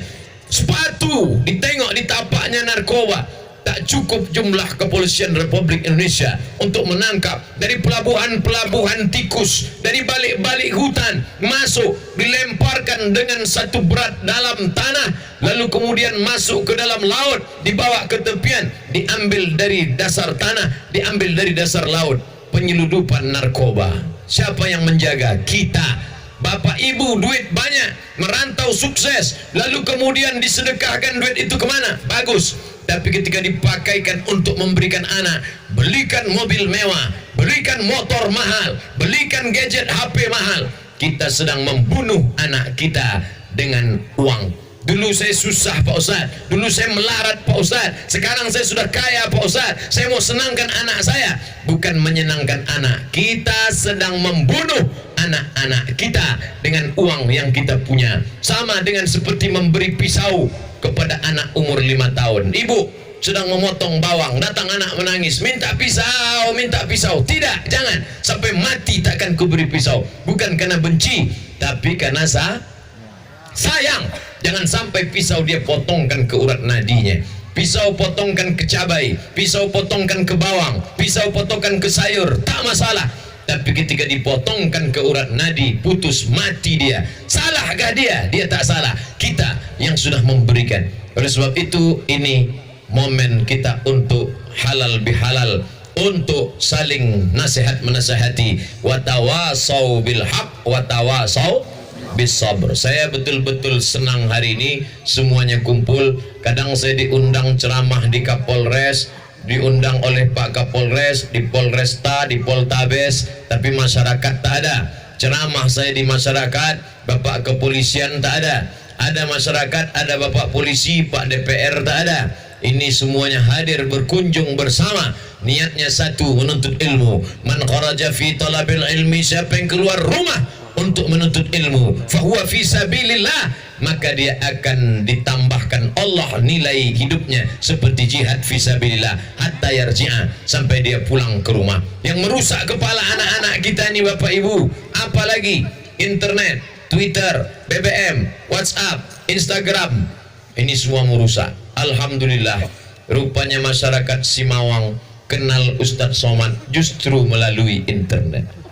Sepatu ditengok di tapaknya narkoba. Tak cukup jumlah kepolisian Republik Indonesia untuk menangkap. Dari pelabuhan-pelabuhan tikus, dari balik-balik hutan masuk, dilemparkan dengan satu berat dalam tanah, lalu kemudian masuk ke dalam laut, dibawa ke tepian, diambil dari dasar tanah, diambil dari dasar laut. Penyeludupan narkoba. Siapa yang menjaga? Kita. Bapak ibu duit banyak, merantau sukses, lalu kemudian disedekahkan duit itu kemana? Bagus. Tapi ketika dipakaikan untuk memberikan anak, belikan mobil mewah, belikan motor mahal, belikan gadget HP mahal, kita sedang membunuh anak kita dengan uang. Dulu saya susah Pak Ustaz, dulu saya melarat Pak Ustaz, sekarang saya sudah kaya Pak Ustaz, saya mau senangkan anak saya. Bukan menyenangkan anak, kita sedang membunuh anak-anak kita dengan uang yang kita punya. Sama dengan seperti memberi pisau kepada anak umur 5 tahun. Ibu sedang memotong bawang, datang anak menangis, minta pisau. Tidak, jangan, sampai mati takkan kuberi pisau. Bukan karena benci, tapi karena sayang. Jangan sampai pisau dia potongkan ke urat nadinya, pisau potongkan ke cabai, pisau potongkan ke bawang, pisau potongkan ke sayur, tak masalah. Tapi ketika dipotongkan ke urat nadi, putus, mati dia. Salahkah dia? Dia tak salah. Kita yang sudah memberikan. Oleh sebab itu, ini momen kita untuk halal bihalal, untuk saling nasihat menasihati. Watawasau bil haq, watawasau bis sabr. Saya betul-betul senang hari ini semuanya kumpul. Kadang saya diundang ceramah di Kapolres, diundang oleh Pak Kapolres, di Polresta, di Poltabes, tapi masyarakat tak ada. Ceramah saya di masyarakat, Bapak Kepolisian tak ada. Ada masyarakat, ada Bapak Polisi, Pak DPR tak ada. Ini semuanya hadir berkunjung bersama. Niatnya satu, menuntut ilmu. Man kharaja fi talabil ilmi, siapa yang keluar rumah untuk menuntut ilmu, fahuwa fi sabilillah, maka dia akan ditambahkan Allah nilai hidupnya seperti jihad fi sabilillah hatta yarji'a, sampai dia pulang ke rumah. Yang merusak kepala anak-anak kita ini Bapak Ibu, apalagi internet, Twitter, BBM, WhatsApp, Instagram, ini semua merusak. Alhamdulillah, rupanya masyarakat Simawang kenal Ustadz Somad justru melalui internet.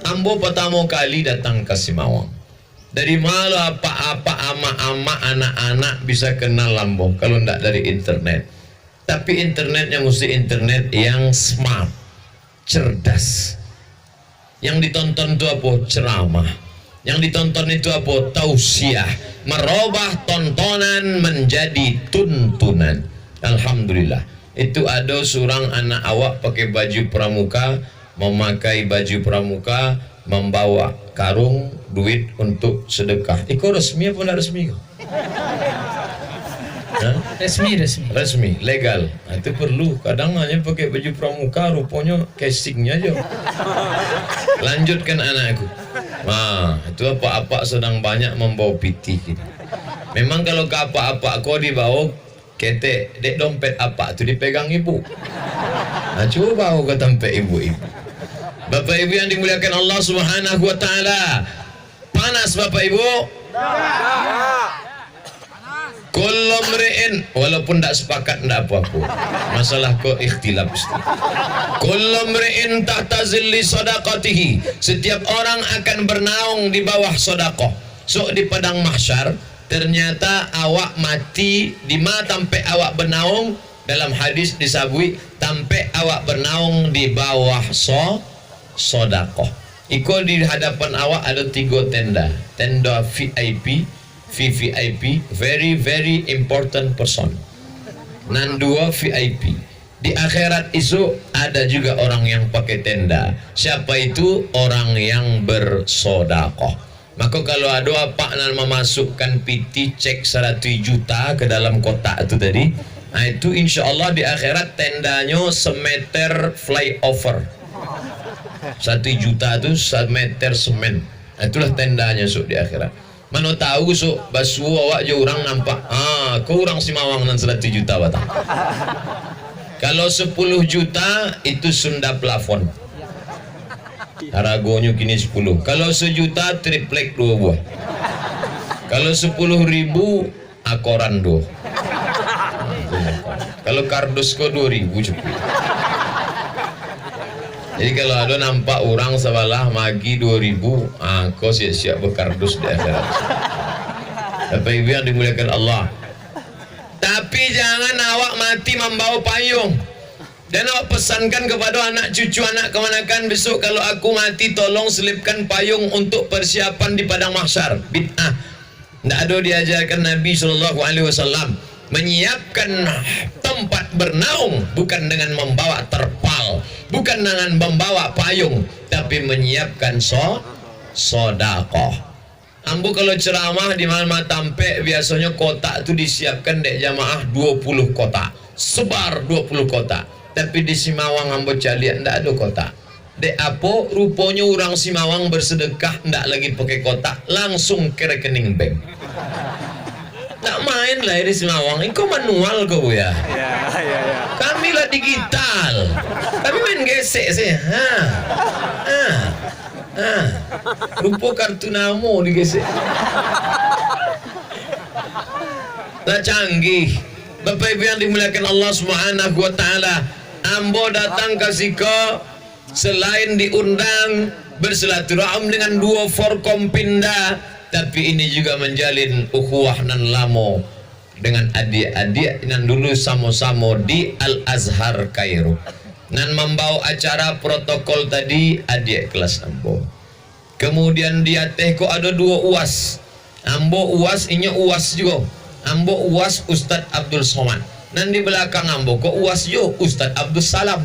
Ambo pertama kali datang ke Simawang. Dari mana apa-apa ama-ama anak-anak bisa kenal Ambo kalau tidak dari internet. Tapi internetnya mesti internet yang smart, cerdas. Yang ditonton itu apa? Ceramah. Yang ditonton itu apa? Tausiah. Merubah tontonan menjadi tuntunan. Alhamdulillah. Itu ada seorang anak awak pakai baju pramuka, memakai baju pramuka, membawa karung duit untuk sedekah. Iko resmi apa tidak resmi? Resmi, legal. Nah, itu perlu. Kadang hanya pakai baju pramuka, rupanya casingnya aja. Lanjutkan anakku. Nah, itu apa-apa sedang banyak membawa piti. Memang kalau ke apa-apa kau dibawa ketek, dek dompet apa tu dipegang ibu. Nah, coba aku ke tempat ibu-ibu. Bapak Ibu yang dimuliakan Allah Subhanahu wa taala. Panas Bapak Ibu? Kullu mri'in, walaupun tak sepakat tak apa-apa. Masalah kok ikhtilaf. Kullu mri'in tahta zilli sadaqatihi. Setiap orang akan bernaung di bawah sedekah. So di padang mahsyar, ternyata awak mati di mana sampai awak bernaung, dalam hadis disabui sampai awak bernaung di bawah sodakoh. Iko di hadapan awak ada 3 tenda. Tenda VIP, VVIP, very very important person. Dan 2 VIP. Di akhirat itu ada juga orang yang pakai tenda. Siapa itu? Orang yang bersodakoh. Maka kalau ada apa nak memasukkan piti cek 100 juta ke dalam kotak itu tadi, nah itu insya Allah di akhirat tendanya semeter flyover. 1 juta itu 1 meter semen. Itulah tendanya di akhirat. Mana tahu basu awak je orang nampak. Kau orang Simawang nan 100 juta batang. Kalau 10 juta itu Sunda plafon. Haragonya kini 10. Kalau 1 juta triplek 2 buah. Kalau 10.000 akoran 2. Kalau kardus kau 2.000 cukup. Jadi kalau ada nampak orang sebelah magi 2.000, kau siap-siap berkardus di akhirat. Bapak Ibu yang dimuliakan Allah. Tapi jangan awak mati membawa payung. Dan awak pesankan kepada anak cucu anak kemanakan besok kalau aku mati tolong selipkan payung untuk persiapan di padang mahsyar. Bid'ah. Tidak ada diajarkan Nabi SAW menyiapkan tempat bernaung bukan dengan membawa terpal, bukan dengan membawa payung, tapi menyiapkan sodakoh. Ambo kalau ceramah di Malma Tampe biasanya kotak itu disiapkan dek jamaah 20 kotak, sebar 20 kotak. Tapi di Simawang ambo caliak ndak ada kotak. Dek apa rupanya orang Simawang bersedekah ndak lagi pakai kotak, langsung ke rekening bank. Tak main lah di Simawang, kau manual kau ya. Kami lah digital, kami main gesek sih. Rupa kartu namo digesek. Tak canggih. Bapak Ibu yang dimuliakan Allah Subhanahu wa taala, ambo datang ke siko selain diundang bersilaturahim dengan 2 Forkompinda, tapi ini juga menjalin ukhuwah nan lamo dengan adik-adik nan dulu sama-sama di Al-Azhar Kairo. Nan membawa acara protokol tadi adik kelas ambo. Kemudian dia teh kok ada 2 uas. Ambo uas, inya uas juga. Ambo uas Ustadz Abdul Somad. Nan di belakang ambo kok uas jo Ustadz Abdul Salam.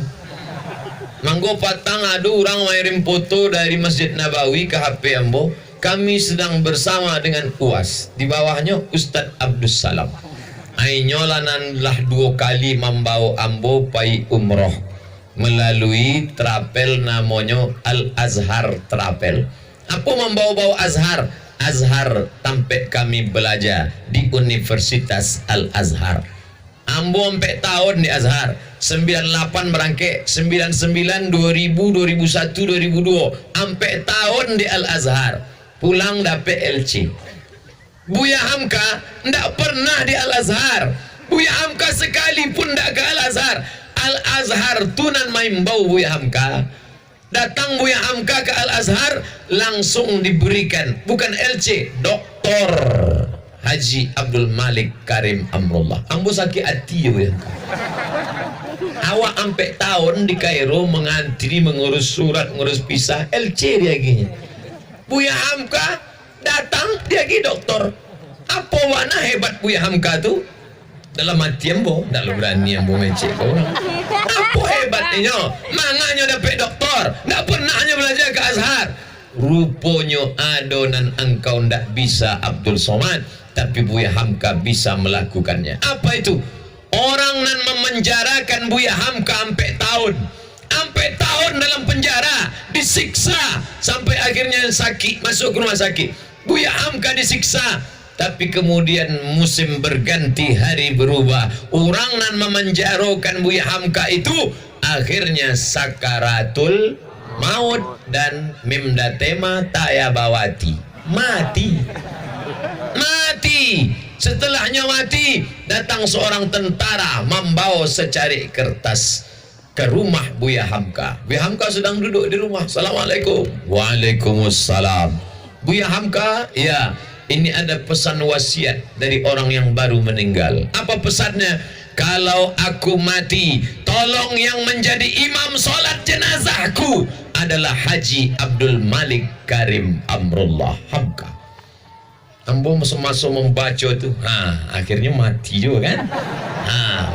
Manggo patang ada orang mengirim foto dari Masjid Nabawi ke HP ambo. Kami sedang bersama dengan uas. Di bawahnya Ustadz Abdul Salam. Ainyolanan 2 kali membawa ambo pai umroh melalui trapel namanya Al-Azhar Trapel. Apa membawa-bawa Azhar? Azhar tampe kami belajar di Universitas Al-Azhar. Ambo sampai tahun di Azhar 98 berangke 99 2000 2001 2002 sampai tahun di Al-Azhar. Pulang dapet LC. Buya Hamka ndak pernah di Al-Azhar. Buya Hamka sekalipun ndak ke Al-Azhar. Al-Azhar tunan main bau Buya Hamka. Datang Buya Hamka ke Al-Azhar langsung diberikan bukan LC, Doktor Haji Abdul Malik Karim Amrullah. Ambo sakit hati ya Buya Hamka. Awak sampai tahun di Kairo mengantri mengurus surat, ngurus pisah, LC dia gini. Buya Hamka datang dia gini doktor. Apa warna hebat Buya Hamka tu? Dalam hati ambo, tak berani ambo mecek kau orang. Apa hebatnya? Manganya dapat doktor, tak pernah hanya belajar ke Azhar. Rupanya adonan engkau tak bisa Abdul Somad, tapi Buya Hamka bisa melakukannya. Apa itu? Orang nan memenjarakan Buya Hamka sampai tahun dalam penjara, disiksa sampai akhirnya sakit, masuk ke rumah sakit. Buya Hamka disiksa. Tapi kemudian musim berganti, hari berubah. Orang nan memenjarakan Buya Hamka itu akhirnya sakaratul maut dan mimdatema tayabawati. Mati. Setelahnya mati, datang seorang tentara membawa secari kertas ke rumah Buya Hamka. Buya Hamka sedang duduk di rumah. Assalamualaikum. Waalaikumsalam. Buya Hamka, ya. Ini ada pesan wasiat dari orang yang baru meninggal. Apa pesannya? Kalau aku mati, tolong yang menjadi imam sholat jenazahku adalah Haji Abdul Malik Karim Amrullah Hamka. Ambo masuk membaca tu, akhirnya mati juga kan?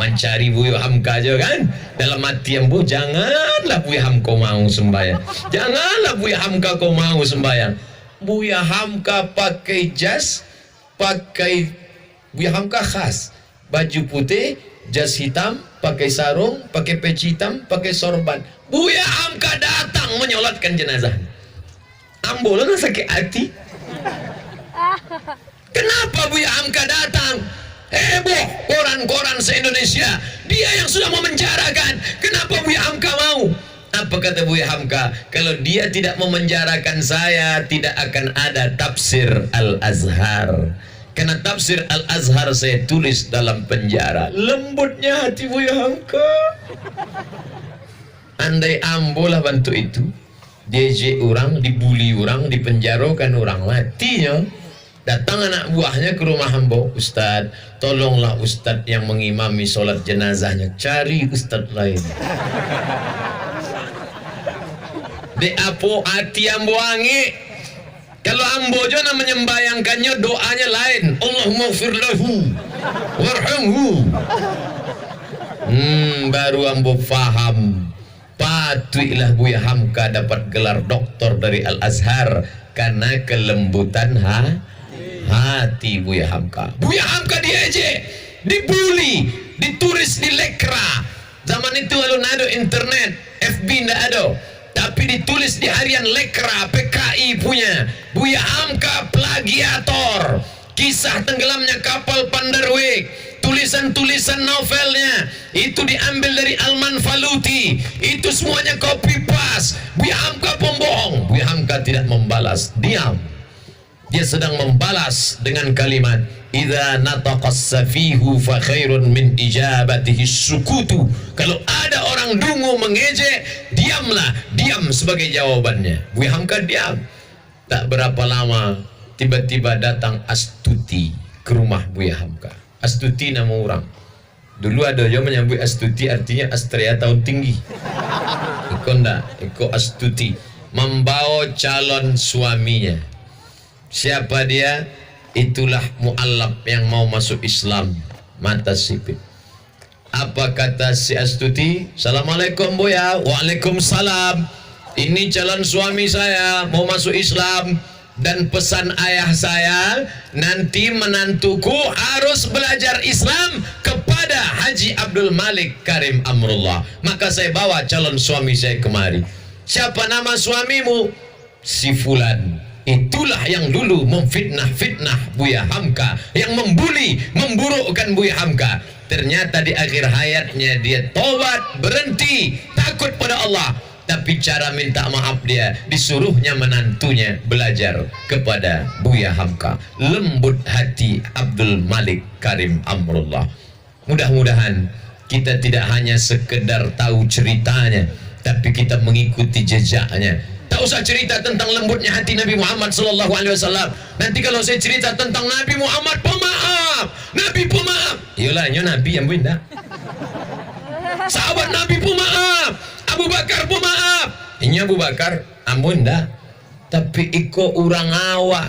Mencari Buya Hamka juga kan? Dalam hati ambo, janganlah Buya Hamka mau sembahyang. Janganlah Buya Hamka kau mau sembahyang. Buya Hamka pakai jas, Buya Hamka khas, baju putih, jas hitam, pakai sarung, pakai peci hitam, pakai sorban. Buya Hamka datang menyolatkan jenazah. Ambulan sakit hati. Kenapa Buya Hamka datang? Heboh koran-koran se-Indonesia. Dia yang sudah memenjarakan. Kenapa Buya Hamka mau? Apa kata Buya Hamka? Kalau dia tidak memenjarakan saya, tidak akan ada tafsir Al-Azhar. Karena tafsir Al-Azhar saya tulis dalam penjara. Lembutnya hati Buya Hamka. Andai ambolah bantu itu, DJ orang, dibuli orang, dipenjarakan orang, matinya. Datang anak buahnya ke rumah Ambo, Ustadz, tolonglah Ustadz yang mengimami sholat jenazahnya, cari Ustadz lain. De apo hati Ambo angi. Kalau Ambo jona menyembayangkannya, doanya lain. Allahumma gfir lahu warhamhu. Baru Ambo faham. Patutlah Buya Hamka dapat gelar doktor dari Al-Azhar karena kelembutan hati Buya Hamka. Buya Hamka diejek, dibully, ditulis di lekra. Zaman itu alun ada internet, FB ndak ada, tapi ditulis di harian lekra PKI punya. Buya Hamka plagiator. Kisah tenggelamnya kapal Pandarweg, tulisan-tulisan novelnya itu diambil dari Alman Faluti, itu semuanya copy paste. Buya Hamka pembohong. Buya Hamka tidak membalas, diam. Dia sedang membalas dengan kalimat idza nataqas safihu fa khairun min ijabatihi sukutu. Kalau ada orang dungu mengejek, diamlah, diam sebagai jawabannya. Buya Hamka diam. Tak berapa lama tiba-tiba datang Astuti ke rumah Buya Hamka. Astuti nama orang. Dulu ada yang menyambut Astuti artinya Astrea tahun tinggi. Iko ndak, Iko Astuti membawa calon suaminya. Siapa dia? Itulah mu'allab yang mau masuk Islam, mata sipit. Apa kata si Astuti? Assalamualaikum Buya. Waalaikumsalam. Ini calon suami saya mau masuk Islam. Dan pesan ayah saya, nanti menantuku harus belajar Islam kepada Haji Abdul Malik Karim Amrullah. Maka saya bawa calon suami saya kemari. Siapa nama suamimu? Si Fulan. Itulah yang dulu memfitnah-fitnah Buya Hamka, yang membuli, memburukkan Buya Hamka. Ternyata di akhir hayatnya dia tobat, berhenti, takut pada Allah. Tapi cara minta maaf dia, disuruhnya menantunya belajar kepada Buya Hamka. Lembut hati Abdul Malik Karim Amrullah. Mudah-mudahan kita tidak hanya sekedar tahu ceritanya, tapi kita mengikuti jejaknya. Tak usah cerita tentang lembutnya hati Nabi Muhammad SAW. Nanti kalau saya cerita tentang Nabi Muhammad, pemaaf, Nabi pemaaf. Yolah, Nabi yang benda. Sahabat Nabi pemaaf, Abu Bakar pemaaf. Ini Abu Bakar, ampun dah. Tapi iko orang awak.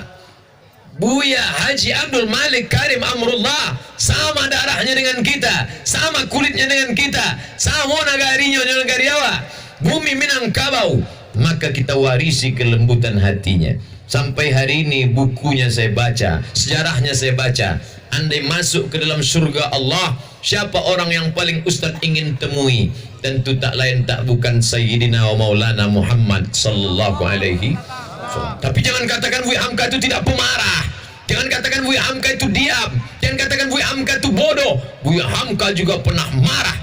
Buya Haji Abdul Malik Karim Amrullah sama darahnya dengan kita, sama kulitnya dengan kita, sama negarinya dengan negari awak. Bumi Minangkabau. Maka kita warisi kelembutan hatinya. Sampai hari ini bukunya saya baca, sejarahnya saya baca. Andai masuk ke dalam surga Allah, siapa orang yang paling Ustaz ingin temui? Tentu tak lain tak bukan Sayyidina wa Maulana Muhammad sallallahu alaihi wasallam. Tapi jangan katakan Buya Hamka itu tidak pemarah. Jangan katakan Buya Hamka itu diam. Jangan katakan Buya Hamka itu bodoh. Buya Hamka juga pernah marah.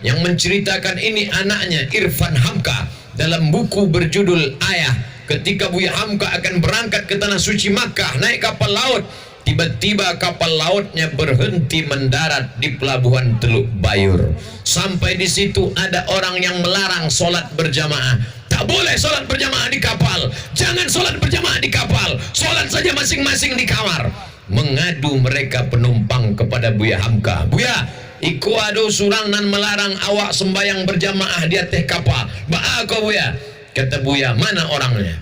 Yang menceritakan ini anaknya Irfan Hamka dalam buku berjudul Ayah. Ketika Buya Hamka akan berangkat ke tanah suci Makkah naik kapal laut, tiba-tiba kapal lautnya berhenti mendarat di pelabuhan Teluk Bayur. Sampai di situ ada orang yang melarang solat berjamaah. Tak boleh solat berjamaah di kapal. Jangan solat berjamaah di kapal. Solat saja masing-masing di kamar. Mengadu mereka penumpang kepada Buya Hamka. Buya, iku ado surang nan melarang awak sembayang berjamaah di atas kapal. Ba'ako Buya. Kata Buya, mana orangnya?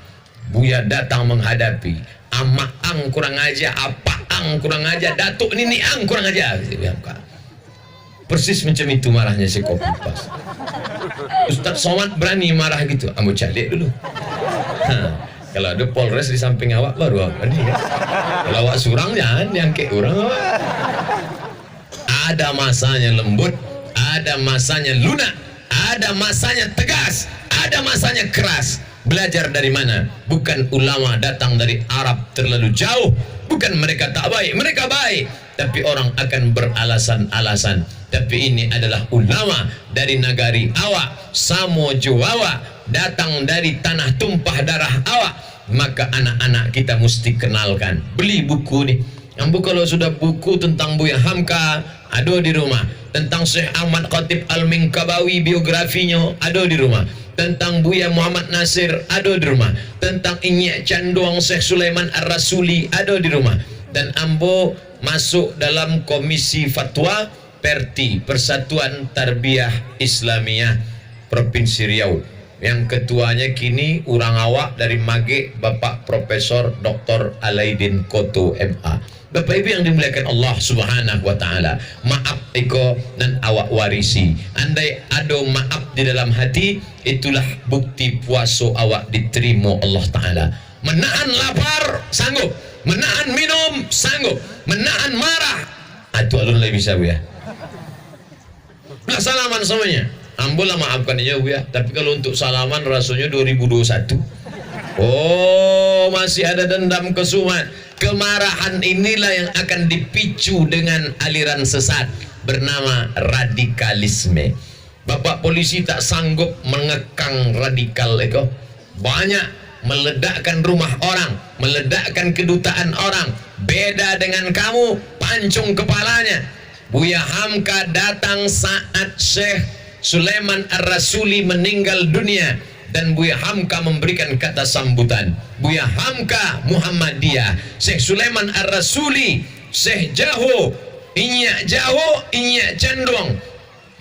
Buya datang menghadapi. Amak ang kurang aja, apa ang kurang aja, datuk nini ang kurang aja. Persis macam itu marahnya si kopi pas. Ustaz Somad berani marah gitu. Ambo calik dulu. Kalau ada Polres di samping awak baru apa nih? Kalau awak surang jangan diangkat orang awak. Ada masanya lembut, ada masanya lunak, ada masanya tegas, ada masanya keras. Belajar dari mana? Bukan ulama datang dari Arab terlalu jauh, bukan mereka tak baik, mereka baik, tapi orang akan beralasan-alasan. Tapi ini adalah ulama dari negari awak, Samo Jawa, datang dari tanah tumpah darah awak. Maka anak-anak kita mesti kenalkan. Beli buku nih. Ambo kalau sudah buku tentang Buya Hamka, ada di rumah. Tentang Syekh Ahmad Khatib Al-Minkabawi, biografinya, ada di rumah. Tentang Buya Muhammad Nasir, ada di rumah. Tentang Inyak Canduang Syekh Sulaiman Ar-Rasuli, ada di rumah. Dan ambo masuk dalam komisi fatwa Perti, Persatuan Tarbiyah Islamiyah Provinsi Riau. Yang ketuanya kini orang awak dari Mage, Bapak Profesor Dr. Alaidin Koto MA. Bapak Ibu yang dimuliakan Allah Subhanahu wa taala, maaf iko dan awak warisi. Andai ada maaf di dalam hati, itulah bukti puasa awak diterima Allah taala. Menahan lapar sanggup, menahan minum sanggup, menahan marah. Itu alun lebih bisa ya. Nah, salaman semuanya. Ambo lah maafkan aja ya. Tapi kalau untuk salaman rasanya 2021. Oh, masih ada dendam kesumat. Kemarahan inilah yang akan dipicu dengan aliran sesat bernama radikalisme. Bapak polisi tak sanggup mengekang radikal itu. Banyak meledakkan rumah orang, meledakkan kedutaan orang. Beda dengan kamu, pancung kepalanya. Buya Hamka datang saat Syekh Sulaiman Ar-Rasuli meninggal dunia, dan Buya Hamka memberikan kata sambutan. Buya Hamka Muhammadiyah, Syekh Sulaiman Ar-Rasuli, Syekh Jaho, Inyak Jaho, Inyak Canduang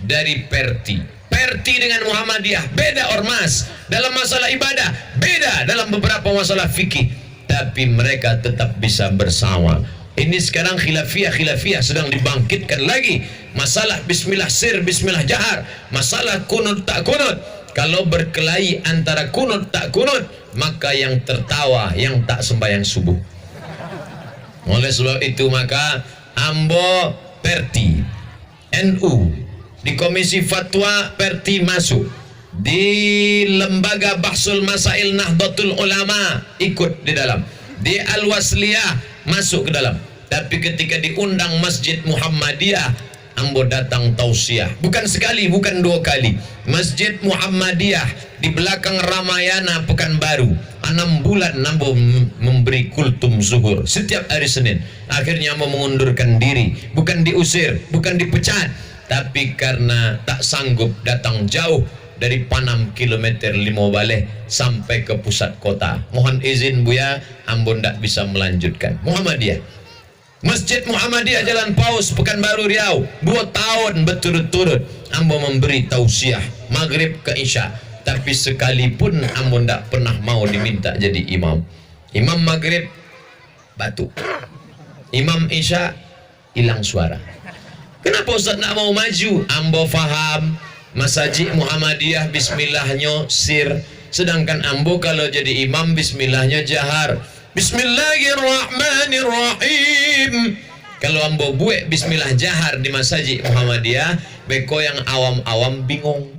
dari Perti. Perti dengan Muhammadiyah beda ormas, dalam masalah ibadah beda, dalam beberapa masalah fikih, tapi mereka tetap bisa bersama. Ini sekarang khilafiyah sedang dibangkitkan lagi. Masalah bismillah sir, bismillah jahar, masalah kunut tak kunut. Kalau berkelahi antara kunut tak kunut, maka yang tertawa yang tak sembahyang subuh. Oleh sebab itu maka ambo Perti NU di komisi fatwa Perti masuk, di lembaga Bahsul Masail Nahdlatul Ulama ikut di dalam, di Al-Wasliyah masuk ke dalam. Tapi ketika diundang Masjid Muhammadiyah, ambo datang tausiah, bukan sekali, bukan dua kali. Masjid Muhammadiyah di belakang Ramayana Pekanbaru, 6 bulan ambo memberi kultum zuhur setiap hari Senin. Akhirnya ambo mengundurkan diri, bukan diusir, bukan dipecat, tapi karena tak sanggup datang jauh dari Panam kilometer 5 balik sampai ke pusat kota. Mohon izin Buya, ambo ndak bisa melanjutkan. Muhammadiyah, Masjid Muhammadiyah Jalan Paus Pekanbaru Riau, 2 tahun berturut-turut ambo memberi tausiah maghrib ke isya, tapi sekalipun ambo ndak pernah mau diminta jadi imam. Imam maghrib batuk, imam isya hilang suara. Kenapa Ustaz nak mau maju? Ambo faham Masjid Muhammadiyah bismillahnya sir, sedangkan ambo kalau jadi imam bismillahnya jahar. Bismillahirrahmanirrahim. Kalau ambo buat bismillah jahar di Masjid Muhammadiyah, beko yang awam-awam bingung,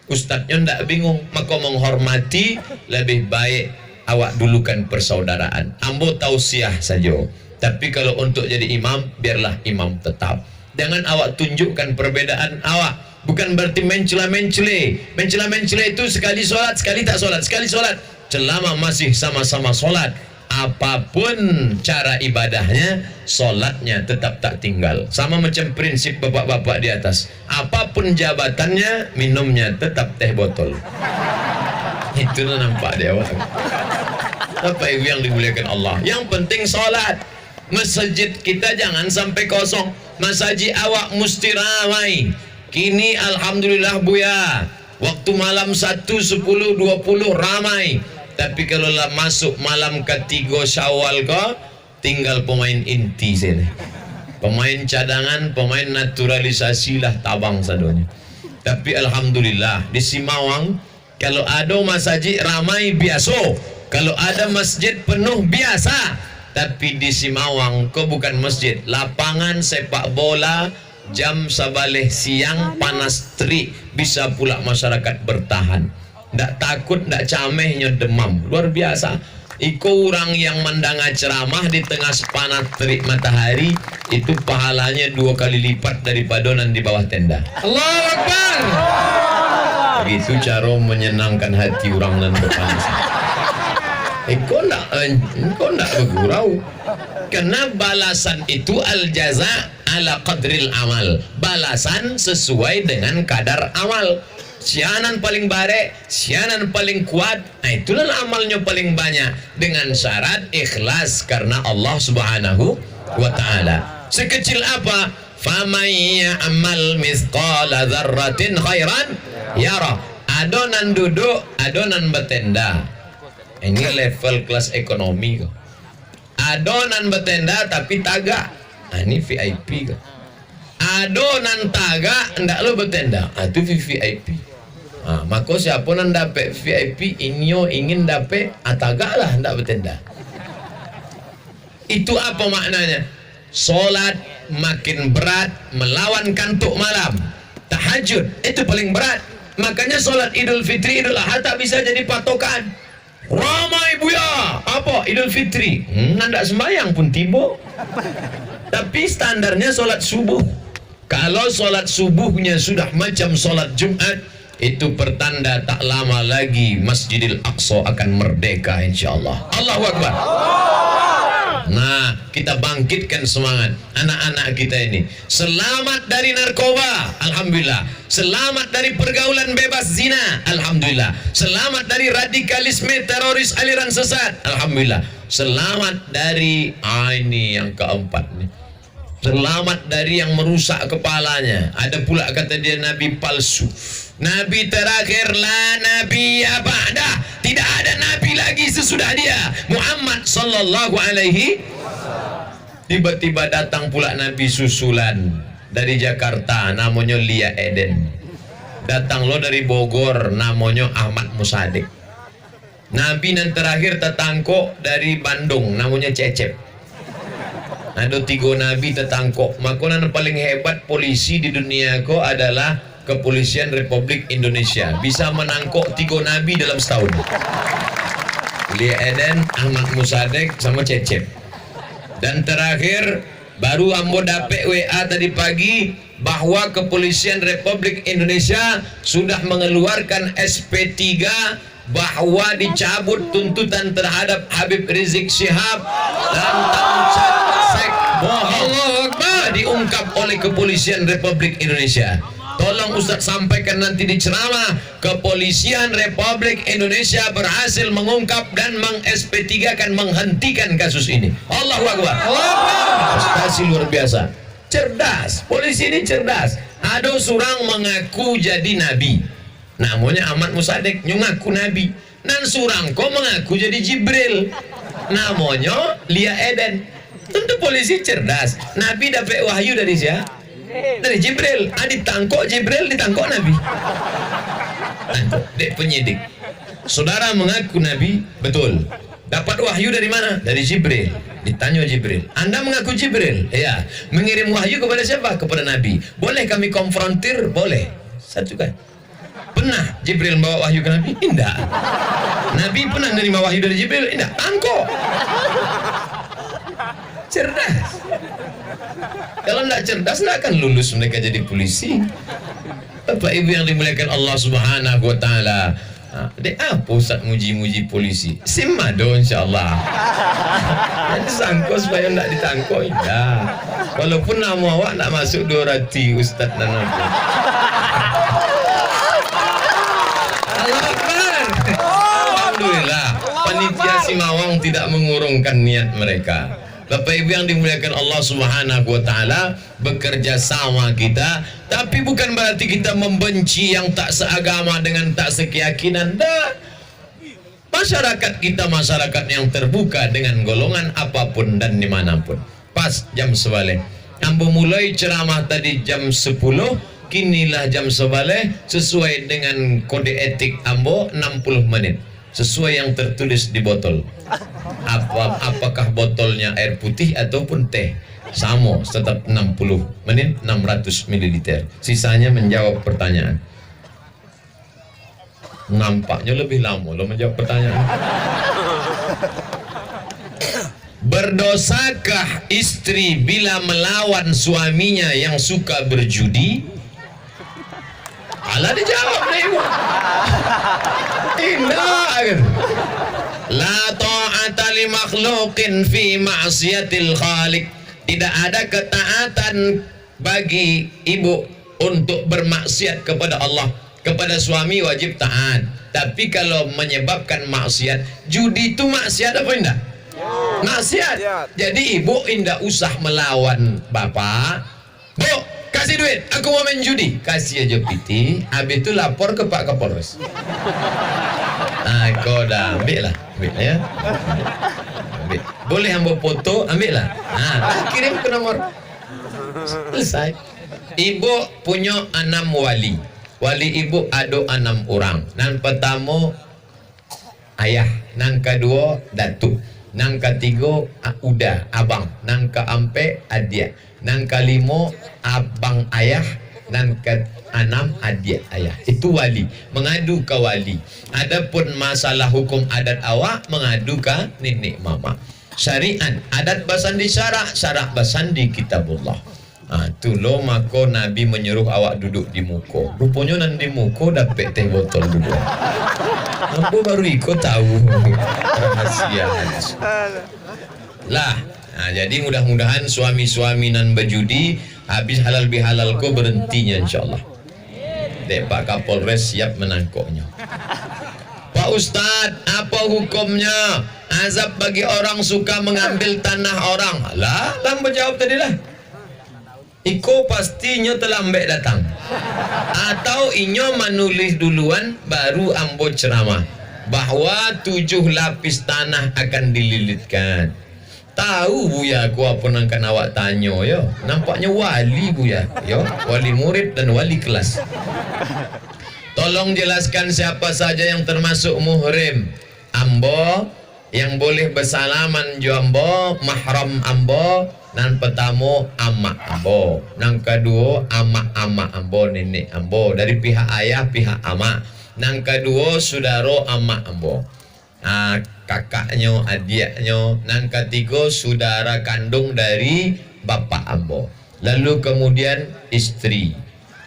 ustadznya ndak bingung, maka menghormati lebih baik awak dulukan persaudaraan. Ambo tausiah saja. Tapi kalau untuk jadi imam, biarlah imam tetap. Jangan awak tunjukkan perbedaan awak. Bukan berarti mencela-mencela. Mencela-mencela itu sekali solat, sekali tak solat, sekali solat. Selama masih sama-sama solat, apapun cara ibadahnya, solatnya tetap tak tinggal. Sama macam prinsip bapak-bapak di atas. Apapun jabatannya, minumnya tetap teh botol. Itulah nampak dia awak. Bapak Ibu yang dimuliakan Allah, yang penting solat. Masjid kita jangan sampai kosong. Masjid awak mesti ramai. Kini alhamdulillah Buya, waktu malam 1, 10, 20 ramai. Tapi kalau lah masuk malam ketiga Syawal kok, tinggal pemain inti sini. Pemain cadangan, pemain naturalisasi lah tabang sadonya. Tapi alhamdulillah di Simawang kalau ada masjid ramai biasa, kalau ada masjid penuh biasa. Tapi di Simawang kok bukan masjid, lapangan sepak bola jam sabaleh siang panas terik, bisa pula masyarakat bertahan. Ndak takut, ndak camehnya demam. Luar biasa. Iko orang yang mendanga ceramah di tengah sepanas terik matahari, itu pahalanya 2 kali lipat daripada nan di bawah tenda. Allahu Akbar. Begitu cara menyenangkan hati orang dan berpanas. Iko ndak bergurau. Karena balasan itu al-jaza ala qadril amal. Balasan sesuai dengan kadar amal. Sianan paling bare, sianan paling kuat, nah itulah amalnya paling banyak, dengan syarat ikhlas karena Allah Subhanahu wa ta'ala. Sekecil apa? Faman ya'mal mithqala dzarratin khairan yara. Adonan duduk, adonan bertenda. Ini level kelas ekonomi kok. Adonan bertenda tapi tagak. Nah, ini VIP kok. Adonan tagak ndak lo bertenda. Itu VIP. Maka siapa yang dapat VIP, inyo ingin dapat tagak lah, ndak bertenda. Itu apa maknanya? Solat makin berat melawan kantuk malam. Tahajud itu paling berat. Makanya solat Idul Fitri, Idul Adha tak bisa jadi patokan. Ramai buya, apa Idul Fitri? Ndak sembahyang pun tiba. Tapi standarnya solat subuh. Kalau solat subuhnya sudah macam solat Jumat, itu pertanda tak lama lagi Masjidil Aqsa akan merdeka insyaallah. Allahu Akbar. Nah, kita bangkitkan semangat anak-anak kita ini. Selamat dari narkoba, alhamdulillah. Selamat dari pergaulan bebas zina, alhamdulillah. Selamat dari radikalisme teroris aliran sesat, alhamdulillah. Selamat dari ini yang keempat nih. Selamat dari yang merusak kepalanya. Ada pula kata dia nabi palsu. Nabi terakhir la nabi ba'da. Tidak ada nabi lagi sesudah dia, Muhammad sallallahu alaihi. Tiba-tiba datang pula nabi susulan dari Jakarta, namanya Lia Eden. Datang lo dari Bogor, namanya Ahmad Musadik. Nabi yang terakhir tetangko dari Bandung, namanya Cecep. Ada 3 nabi tetangkok. Maka yang paling hebat polisi di dunia ko adalah Kepolisian Republik Indonesia. Bisa menangkok 3 nabi dalam setahun. Lia Eden, Ahmad Musadek, sama Cecep. Dan terakhir baru ambo dapet WA tadi pagi bahwa Kepolisian Republik Indonesia sudah mengeluarkan SP3 bahwa dicabut tuntutan terhadap Habib Rizik Syihab dan bohong diungkap oleh Kepolisian Republik Indonesia. Tolong Ustaz sampaikan nanti di ceramah, Kepolisian Republik Indonesia berhasil mengungkap dan meng-SP3 kan, menghentikan kasus ini. Allahu Akbar. Prestasi luar biasa. Cerdas, polisi ini cerdas. Ada surang mengaku jadi nabi, namanya Ahmad Musadek, ngaku nabi. Dan surang kok mengaku jadi Jibril, namanya Lia Eden. Tentu polisi cerdas. Nabi dapat wahyu dari siapa? Dari Jibril. Ditangkok Jibril, ditangkok Nabi. Tangkok, dek penyidik. Saudara mengaku Nabi, betul. Dapat wahyu dari mana? Dari Jibril. Ditanya Jibril, Anda mengaku Jibril? Ya. Mengirim wahyu kepada siapa? Kepada Nabi. Boleh kami konfrontir? Boleh. Satu kan. Pernah Jibril bawa wahyu ke Nabi? Tidak. Nabi pernah menerima wahyu dari Jibril? Tidak. Tangkok. Cerdas. Kalau tidak cerdas, tidak akan lulus mereka jadi polisi. Bapak Ibu yang dimuliakan Allah Subhanahu wa taala. Dek apa Ustaz muji-muji polisi? Simado insyaallah. Nanti sangko supaya tidak ditangkok. Tidak. Walaupun nama awak tidak masuk 200 Ustaz dan aku. Alhamdulillah, panitia Simawang tidak mengurungkan niat mereka. Bapak Ibu yang dimuliakan Allah Subhanahu wa taala, bekerja sama kita, tapi bukan berarti kita membenci yang tak seagama dengan tak sekeyakinan. Dah. Masyarakat kita masyarakat yang terbuka dengan golongan apapun dan dimanapun. Pas jam sebalik, ambo mulai ceramah tadi jam 10, kinilah jam sebalik sesuai dengan kode etik ambo 60 menit. sesuai yang tertulis di botol. Apakah botolnya air putih ataupun teh? Sama, tetap 60 menit 600 ml. Sisanya menjawab pertanyaan. Nampaknya lebih lama lo menjawab pertanyaan. Berdosakah istri bila melawan suaminya yang suka berjudi? Alah dijawab deh ibu. Indah kan? La ta'ata li makhluqin fi ma'siyatil khaliq. Tidak ada ketaatan bagi ibu untuk bermaksiat kepada Allah. Kepada suami wajib taat. Tapi kalau menyebabkan maksiat, judi itu maksiat apa enggak? Maksiat. Jadi ibu indah usah melawan bapak. Bu, kasih duit, aku mau main judi. Kasih aja piti. Habis itu lapor ke Pak Kapolres. Nah, kau dah ambil lah ya. Ambil. Boleh ambil foto, ambil lah. Nah, kirim ke nomor. Selesai. Ibu punya 6 wali. Wali ibu ada 6 orang. Yang pertama ayah, yang kedua datuk, yang ketiga udah abang, yang keempat adik, yang kelima abang ayah, yang keenam adik ayah. Itu wali, mengadu ke wali. Adapun masalah hukum adat awak, mengadu ke nenek mama. Syariat, adat basandi syarak, syarak basandi kitabullah. Tu lo maka Nabi menyuruh awak duduk di muka. Rupanya nan di muka dapat teh botol dulu. Aku baru ikut tahu rahasia lah. Jadi mudah-mudahan suami-suami nan berjudi habis halal bihalal ko berhentinya insyaallah. Dek Pak Kapolres siap menangkapnya. Pak Ustadz, apa hukumnya azab bagi orang suka mengambil tanah orang? Lah, menjawab tadi lah. Iko pastinya terlambat datang. Atau inyo menulis duluan baru ambo ceramah bahwa 7 lapis tanah akan dililitkan. Tahu Buya aku apa nangkan awak tanya yo. Nampaknya wali Buya yo, wali murid dan wali kelas. Tolong jelaskan siapa saja yang termasuk muhrim. Ambo yang boleh bersalaman jo ambo, mahram ambo. Nan pertama amak ambo, nang kedua amak ambo, nenek ambo dari pihak ayah pihak amak. Nang kedua saudara amak ambo, kakaknya adiknya. Nang ketiga saudara kandung dari bapak ambo. Lalu kemudian istri.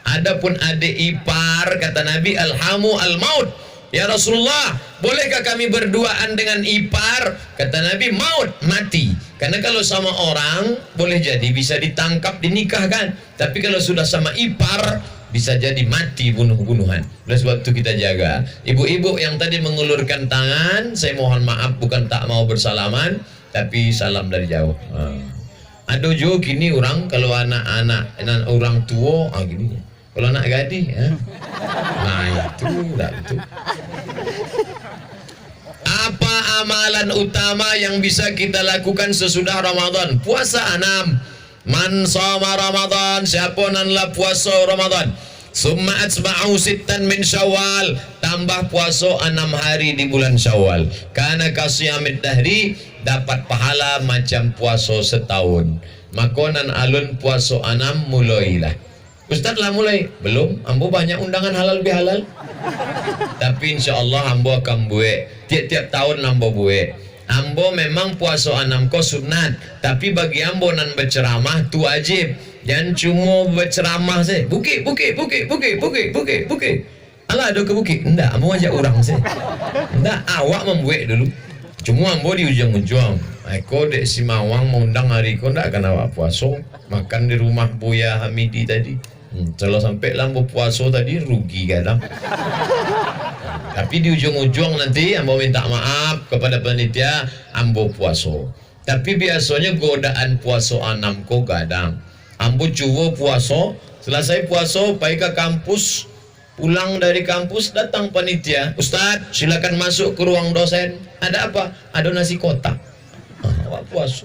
Adapun adik ipar kata Nabi alhamu al-maut. Ya Rasulullah, bolehkah kami berduaan dengan ipar? Kata Nabi, maut, mati. Karena kalau sama orang boleh jadi bisa ditangkap, dinikahkan. Tapi kalau sudah sama ipar bisa jadi mati, bunuh-bunuhan. Oleh sebab itu kita jaga. Ibu-ibu yang tadi mengulurkan tangan, saya mohon maaf bukan tak mau bersalaman, tapi salam dari jauh. Ada juga kini orang kalau anak-anak orang tua gini. Kalau anak gadis nah itu enggak betul. Apa amalan utama yang bisa kita lakukan sesudah Ramadan? Puasa 6. Man shoma Ramadan, siapa nanlah puasa Ramadan. Summa atba'u 6 min Syawal, tambah puasa 6 hari di bulan Syawal. Karena kasiyamid dahri, dapat pahala macam puasa setahun. Maka nan alun puasa 6 mulailah. Ustaz lah mulai belum, ambo banyak undangan halal bihalal. Tapi insya Allah ambo akan buat tiap-tiap tahun ambo buat. Ambo memang puasa 6 ko sunat, tapi bagi ambo nan berceramah tu wajib. Jangan cuma berceramah saja. Bukit. Alah ada ke bukit? Enggak, ambo ajak orang saja. Enggak, awak membuat dulu. Cuma ambo di ujung-ujung. Aku dek si Mawang mau undang hari ko ndak akan awak puasa. Makan di rumah Buya Hamidi tadi. Kalau sampai lambo puasa tadi rugi kadang. Tapi di ujung-ujung nanti ambo minta maaf kepada panitia, ambo puasa. Tapi biasanya godaan puasa 6 ko kadang. Ambo cuba puasa, selesai puasa pergi ke kampus, pulang dari kampus datang panitia, Ustaz silakan masuk ke ruang dosen. Ada apa? Ada nasi kotak. Awak puasa.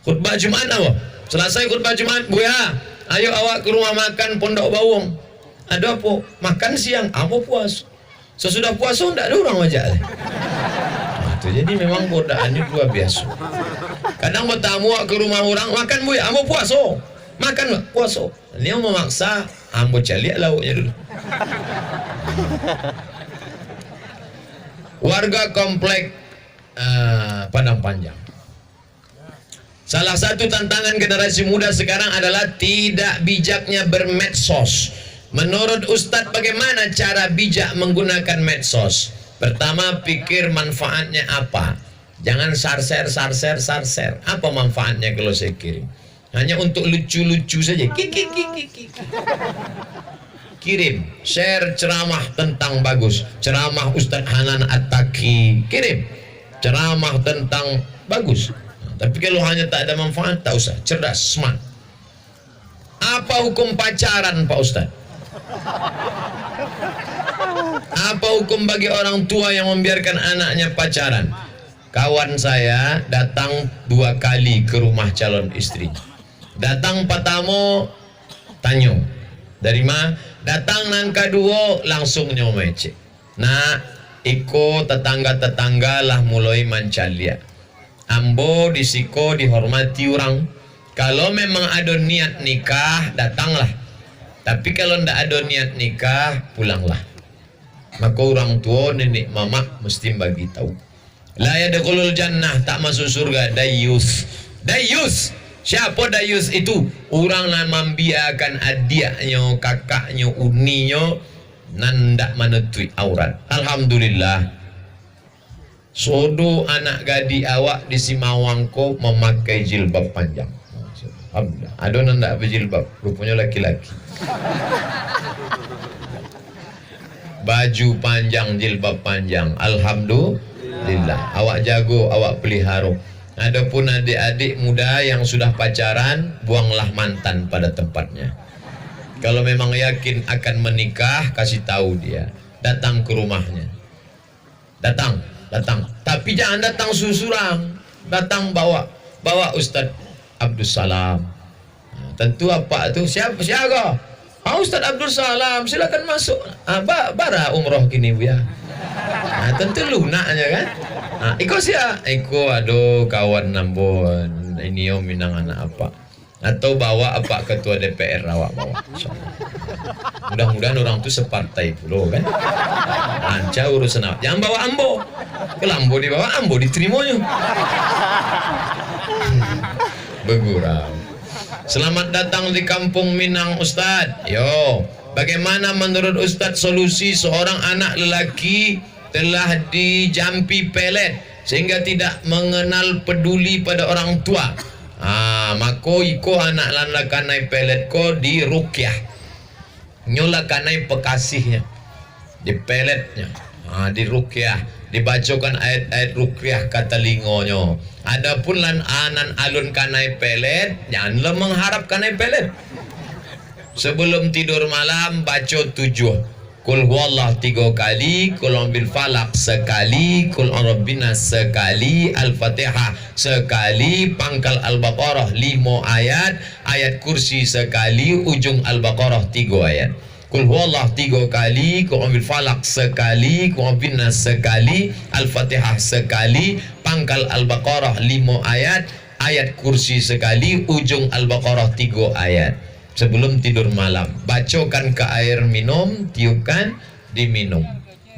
Khutbah Jumat apa? Selesai khutbah Jumat, Buya, ayo awak ke rumah makan Pondok Bawang. Ada apa? Makan siang, ambo puasa. Sesudah puasa tidak ada orang ajak. Itu jadi memang godaannya luar biasa. Kadang bertamu ke rumah orang, makan bu ya, ambo puasa. Makan puasa. Dia memaksa, ambo caliak lauknya dulu. Warga komplek Padang Panjang. Salah satu tantangan generasi muda sekarang adalah tidak bijaknya bermedsos. Menurut Ustadz, bagaimana cara bijak menggunakan medsos? Pertama, pikir manfaatnya apa. Jangan sarser. Apa manfaatnya kalau saya kirim? Hanya untuk lucu-lucu saja. Kirim, share ceramah tentang bagus. Ceramah Ustadz Hanan At-Taki. Kirim, ceramah tentang bagus. Tapi kalau hanya tak ada manfaat, tak usah. Cerdas, smart. Apa hukum pacaran, Pak Ustadz? Apa hukum bagi orang tua yang membiarkan anaknya pacaran? Kawan saya datang 2 kali ke rumah calon istri. Datang pertama, tanya. Dari mana? Datang nang kedua, langsung nyomece. Nah, iko tetangga-tetangga lah mulai mancalia. Ambo disiko dihormati orang. Kalau memang ada niat nikah, datanglah. Tapi kalau ndak ada niat nikah, pulanglah. Maka orang tua, nenek mama mesti bagi tahu. La yadkhulul jannah, tak masuk surga dayus. Dayus. Siapa dayus itu? Orang yang membiarkan adiknya, kakaknya, uninya nandak menutui aurat. Alhamdulillah. Sodo anak gadi awak di Simawangko memakai jilbab panjang. Alhamdulillah. Ada nandak berjilbab, rupanya laki-laki. Baju panjang, jilbab panjang. Alhamdulillah. Awak jago, awak pelihara. Adapun adik-adik muda yang sudah pacaran, buanglah mantan pada tempatnya. Kalau memang yakin akan menikah, kasih tahu dia. Datang ke rumahnya. Datang. Tapi jangan datang susurang. Datang bawa Ustadz Abdul Salam. Tentu apa tu? Siapa? Ustadz Abdul Salam, silakan masuk. Bara umroh kini bu ya. Tentu lunaknya kan. Iko siapa? Iko aduh kawan nambon. Ini yo minang anak apa? Atau bawa apa ketua DPR awak bawa. Mudah-mudahan orang tu separtai pula kan. Lancar urusan awak. Jangan bawa ambo. Kalau ambo dibawa, ambo diterimanya. Begurau. Selamat datang di Kampung Minang Ustadz. Yo, bagaimana menurut Ustadz solusi seorang anak lelaki telah dijampi pelet sehingga tidak mengenal peduli pada orang tua? Mako iko anak lanakanai pelet ko di rukyah. Nyolakanai pekasihnya. Di peletnya. Di rukyah. Dibacakan ayat-ayat rukyah kata lingonyo. Adapun lan anan alun kanai pelet, janganlah mengharap kanai pelet. Sebelum tidur malam baca 7. Kul huwallah 3 kali, kul bil falak sekali, kul rabbina sekali, al-fatihah sekali, pangkal al-baqarah 5 ayat, ayat kursi sekali, ujung al-baqarah 3 ayat. Kul huwallah 3 kali, kul bil falak sekali, kul rabbina sekali, al-fatihah sekali, pangkal al-baqarah 5 ayat, ayat kursi sekali, ujung al-baqarah 3 ayat. Sebelum tidur malam, bacokan ke air minum, tiupkan, diminum,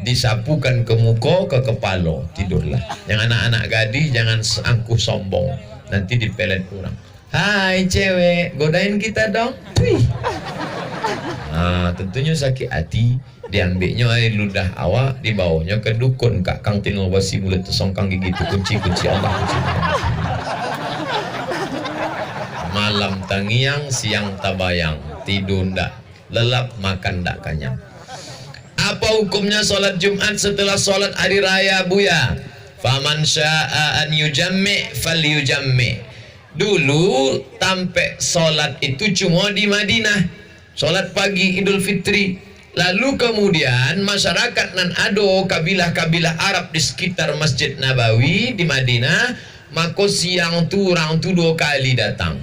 disapukan ke muka, ke kepala, tidurlah. Yang anak-anak gadis jangan angkuh sombong, nanti dipelet orang. Hai cewek, godain kita dong. Tentunya sakit hati. Diambilnya air ludah awak, dibawanya ke dukun kak kang tinggal wasi mulut tersongkang gigi itu kunci Allah kunci. Malam tangiang, siang tabayang, tidur ndak lelap, makan ndak kenyang. Apa hukumnya sholat Jumat setelah sholat hari raya Buya? Faman syaa an yujammi falyujammi. Dulu tampe sholat itu cuma di Madinah, sholat pagi Idul Fitri. Lalu kemudian masyarakat nan ado kabilah-kabilah Arab di sekitar Masjid Nabawi di Madinah, maka siang tu orang tu 2 kali datang.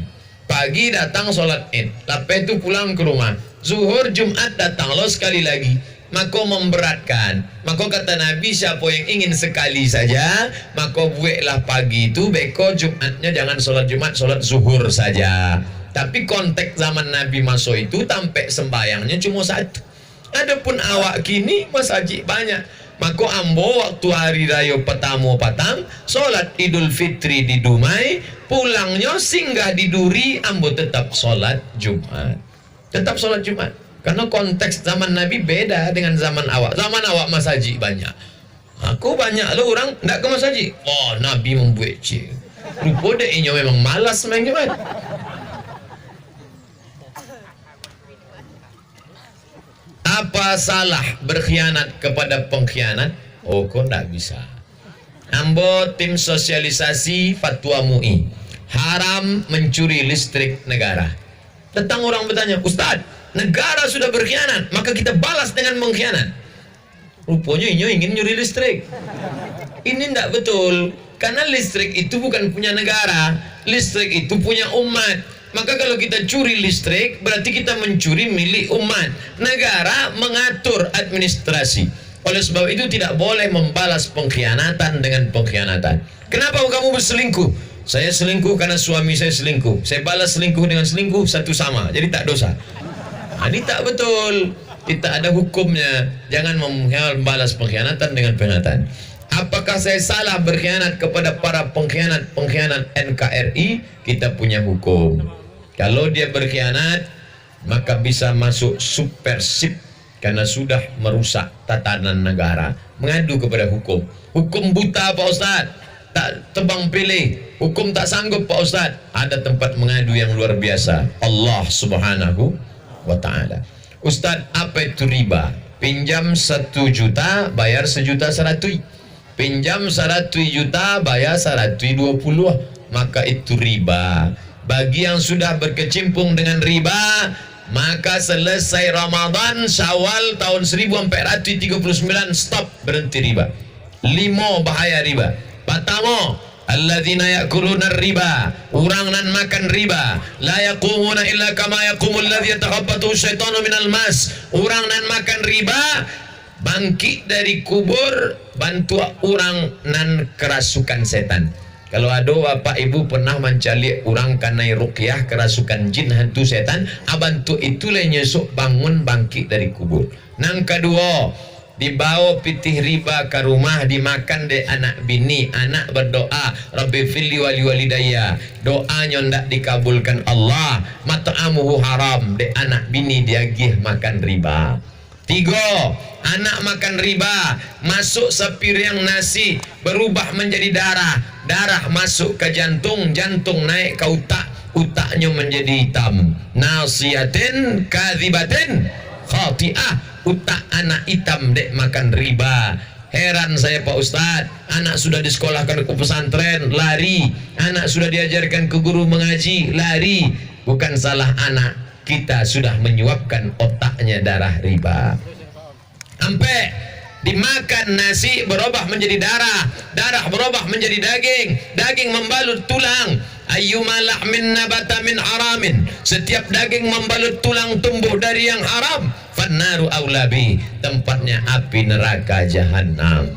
Pagi datang sholat Id, lepas itu pulang ke rumah. Zuhur Jumat datang lo sekali lagi. maka memberatkan. Maka kata Nabi, siapa yang ingin sekali saja, maka buatlah pagi itu, beko Jumatnya jangan sholat Jumat, sholat zuhur saja. Tapi konteks zaman Nabi masuk itu sampai sembayangnya cuma satu. Adapun awak kini masjid banyak. Maka ambo waktu hari raya pertama patang, solat Idul Fitri di Dumai, pulangnya singgah di Duri, ambo tetap solat Jumat. Tetap solat Jumat. Karena konteks zaman Nabi beda dengan zaman awak. Zaman awak masjid banyak. Aku banyak lah orang tak ke masjid. Oh, Nabi membuat cik. Lupa deh, ini memang malas main Jumat. Apa salah berkhianat kepada pengkhianat? Oh, kok tak bisa. Ambo tim sosialisasi fatwa MUI, haram mencuri listrik negara. Datang orang bertanya, Ustaz, negara sudah berkhianat, maka kita balas dengan mengkhianat. Rupanya ini ingin nyuri listrik. Ini tidak betul, karena listrik itu bukan punya negara, listrik itu punya umat. Maka kalau kita curi listrik, berarti kita mencuri milik umat. Negara mengatur administrasi. Oleh sebab itu tidak boleh membalas pengkhianatan dengan pengkhianatan. Kenapa kamu berselingkuh? Saya selingkuh karena suami saya selingkuh. Saya balas selingkuh dengan selingkuh, satu sama. Jadi tak dosa. Nah, ini tak betul. Tidak ada hukumnya. Jangan membalas pengkhianatan dengan pengkhianatan. Apakah saya salah berkhianat kepada para pengkhianat NKRI? Kita punya hukum. Kalau dia berkhianat, maka bisa masuk supersip karena sudah merusak tatanan negara. Mengadu kepada hukum. Hukum buta Pak Ustaz, tak tebang pilih. Hukum tak sanggup Pak Ustaz. Ada tempat mengadu yang luar biasa, Allah Subhanahu wa ta'ala. Ustaz, apa itu riba? Pinjam 1 juta, bayar 1.100.000. Pinjam 100 juta, bayar 120. Maka itu riba. Bagi yang sudah berkecimpung dengan riba, maka selesai Ramadan Syawal tahun 1439 stop, berhenti riba. 5 bahaya riba. Pertama, alladzina ya'kuluna riba, orang nan makan riba, la yaqumuna illa kama yaqumul ladzi yatakhabbathu syaitanu minal mas. Orang nan makan riba bangkit dari kubur, bantu orang nan kerasukan setan. Kalau ada bapak ibu pernah mencari orang kanai ruqyah kerasukan jin hantu setan, abantu itulah nyesuk bangun bangkit dari kubur. Nang kedua, dibawa pitih riba ke rumah, dimakan de anak bini, anak berdoa, Rabbi fili wali walidayya, doanya ndak dikabulkan Allah, mat'amuhu haram, de anak bini diagih makan riba. 3, anak makan riba, masuk sepiring nasi berubah menjadi darah, darah masuk ke jantung, jantung naik ke utak, utaknya menjadi hitam. Nasiyatin kadhibatin khati'ah, utak anak hitam dek makan riba. Heran saya Pak Ustadz, anak sudah disekolahkan ke pesantren, lari. Anak sudah diajarkan ke guru mengaji, lari. Bukan salah anak, kita sudah menyuapkan otaknya darah riba. Sampai dimakan nasi berubah menjadi darah, darah berubah menjadi daging, daging membalut tulang. Ayyuma lahmin nabata min haramin, setiap daging membalut tulang tumbuh dari yang haram, fannaru aulabi, tempatnya api neraka jahanam.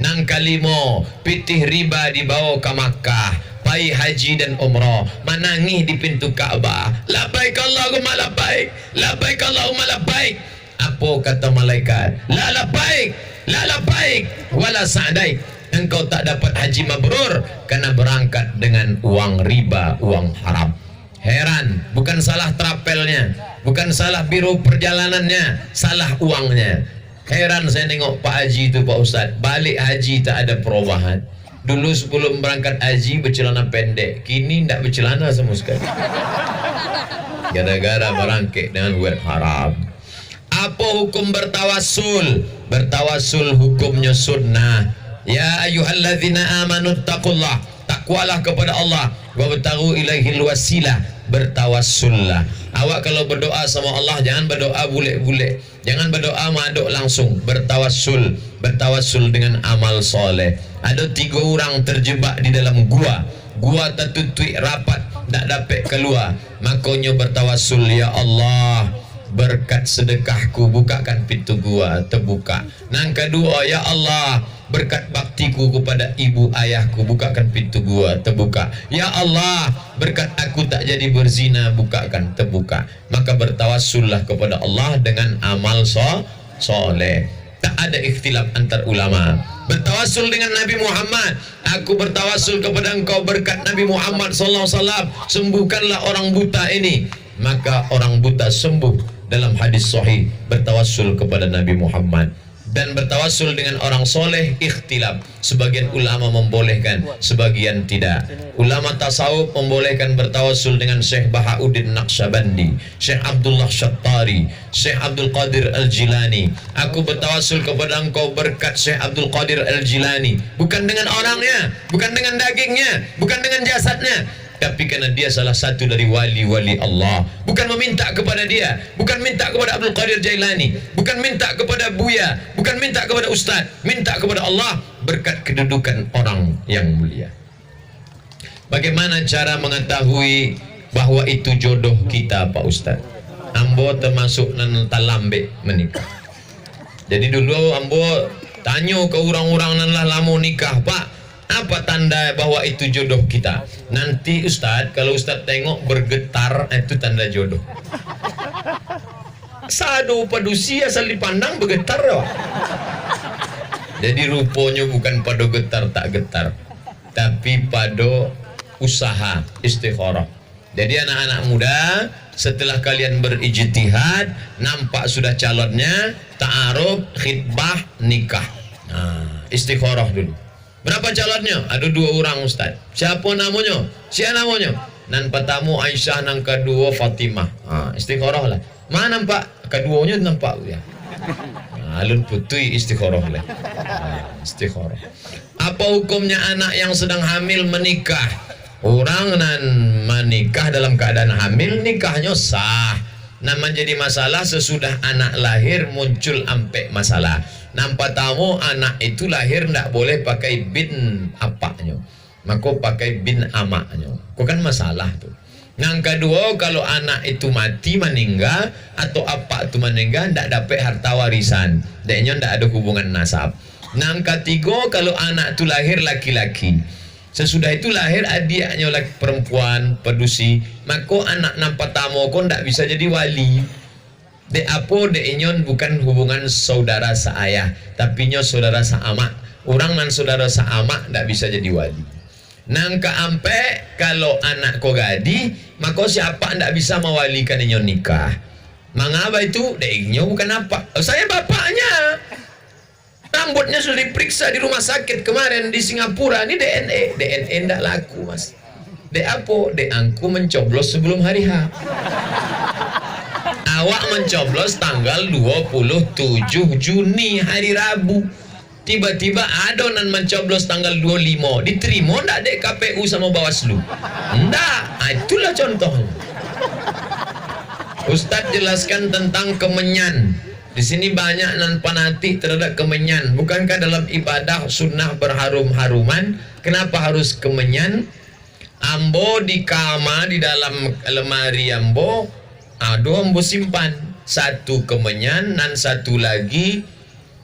Nang kalimo, pitih riba dibawa ke Makkah, pai haji dan umrah, menangis di pintu Ka'bah, labbaik Allahumma labbaik, labbaik Allahumma labbaik. Apa kata malaikat? La labbaik, la labbaik, wala sa'daik. Engkau tak dapat haji mabrur karena berangkat dengan uang riba, uang haram. Heran, bukan salah trapelnya, bukan salah biro perjalanannya, salah uangnya. Heran saya nengok Pak Haji itu Pak Ustadz, balik haji tak ada perubahan. Dulu sebelum berangkat haji bercelana pendek, kini tidak bercelana sama sekali. Gara-gara berangkat dengan duit haram. Apa hukum bertawassul? Bertawassul hukumnya sunnah. Ya ayyuhalladzina amanu taqullah, takwalah kepada Allah, wa btaghu ilaihil wasilah, bertawassullah. Awak kalau berdoa sama Allah jangan berdoa bule-bule, jangan berdoa maduk langsung, bertawassul, bertawassul dengan amal soleh. Ada 3 orang terjebak di dalam gua, gua tertutup rapat, tak dapat keluar, makanya bertawassul, ya Allah, berkat sedekahku bukakan pintu gua terbuka. Nang kedua, ya Allah, berkat baktiku kepada ibu ayahku bukakan pintu gua terbuka. Ya Allah, berkat aku tak jadi berzina bukakan terbuka. Maka bertawassullah kepada Allah dengan amal soleh. Tak ada ikhtilaf antar ulama. Bertawassul dengan Nabi Muhammad. Aku bertawassul kepada engkau berkat Nabi Muhammad sallallahu alaihi wasallam, sembuhkanlah orang buta ini. Maka orang buta sembuh dalam hadis sahih. Bertawassul kepada Nabi Muhammad. Dan bertawassul dengan orang soleh ikhtilaf. Sebagian ulama membolehkan, sebagian tidak. Ulama tasawuf membolehkan bertawassul dengan Syekh Bahauddin Naqsyabandi, Syekh Abdullah Syattari, Syekh Abdul Qadir Al-Jilani. Aku bertawassul kepada engkau berkat Syekh Abdul Qadir Al-Jilani, bukan dengan orangnya, bukan dengan dagingnya, bukan dengan jasadnya, tapi karena dia salah satu dari wali-wali Allah. Bukan meminta kepada dia, bukan minta kepada Abdul Qadir Jailani, bukan minta kepada Buya, bukan minta kepada Ustaz, minta kepada Allah berkat kedudukan orang yang mulia. Bagaimana cara mengetahui bahwa itu jodoh kita, Pak Ustaz? Ambo termasuk nan talambe menikah. Jadi dulu ambo tanya ke orang-orang nan lah lama nikah, Pak, apa tanda bahwa itu jodoh kita? Nanti Ustaz, kalau Ustaz tengok bergetar, itu tanda jodoh. Sado padusi asal dipandang bergetar, Pak. Jadi rupanya bukan pada getar tak getar, tapi pada usaha istikharah. Jadi anak-anak muda, setelah kalian berijtihad, nampak sudah calonnya, ta'aruf, khitbah, nikah. Nah, istikharah dulu. Berapa calonnya? Ada 2 orang Ustaz. Siapa namanya? Siapa namanya? Nan pertama Aisyah, nang kedua Fatimah. Istikharah lah. Mana nampak? Keduanya nampak ya. Alun putih istikharah lah. Istikharah. Apa hukumnya anak yang sedang hamil menikah? Orang nan menikah dalam keadaan hamil, nikahnya sah. Nah, menjadi masalah sesudah anak lahir muncul ampe masalah. Nampak tamu anak itu lahir ndak boleh pakai bin apaknya, maka pakai bin amaknya. Kok kan masalah tuh. Yang kedua, kalau anak itu mati meninggal atau apa itu meninggal, ndak dapat harta warisan, deknya ndak ada hubungan nasab. Yang ketiga, kalau anak itu lahir laki-laki, sesudah itu lahir adiknya laki perempuan pedusi, maka anak nampak tamu kok ndak bisa jadi wali. Dek apa deknya bukan hubungan saudara seayah, tapi nya saudara seamak. Orang nan saudara seamak ndak bisa jadi wali. Nang keampe, kalau anak ko gadi, maka siapa ndak bisa mewalikan inyo nikah. Mengapa itu? Deknya bukan apa? Saya bapaknya. Rambutnya sudah diperiksa di rumah sakit kemarin di Singapura. Ini DNA ndak laku, Mas. Dek apa? Dek angku mencoblos sebelum hari H. Awak mencoblos tanggal 27 Juni hari Rabu. Tiba-tiba ada nan mencoblos tanggal 25. Diterima ndak dek KPU sama Bawaslu? Ndak. Itulah contohnya. Ustadz jelaskan tentang kemenyan. Di sini banyak nan fanatik terhadap kemenyan. Bukankah dalam ibadah sunnah berharum-haruman? Kenapa harus kemenyan? Ambo di kamar, di dalam lemari ambo, ada ambo simpan. Satu kemenyan dan satu lagi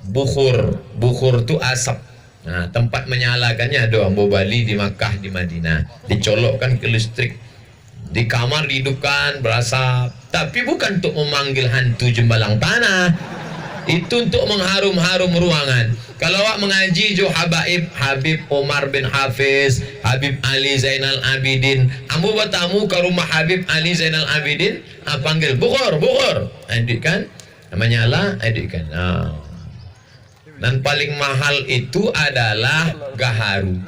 bukhur. Bukhur itu asap. Nah, tempat menyalakannya ada ambo Bali, di Makkah, di Madinah. Dicolokkan ke listrik. Di kamar dihidupkan berasap. Tapi bukan untuk memanggil hantu jembalang tanah. Itu untuk mengharum-harum ruangan. Kalau awak mengaji jo Habib Omar bin Hafiz, Habib Ali Zainal Abidin, ambo bertamu ke rumah Habib Ali Zainal Abidin, panggil bukhur, adik kan, menyala, adik kan. Dan paling mahal itu adalah gaharu.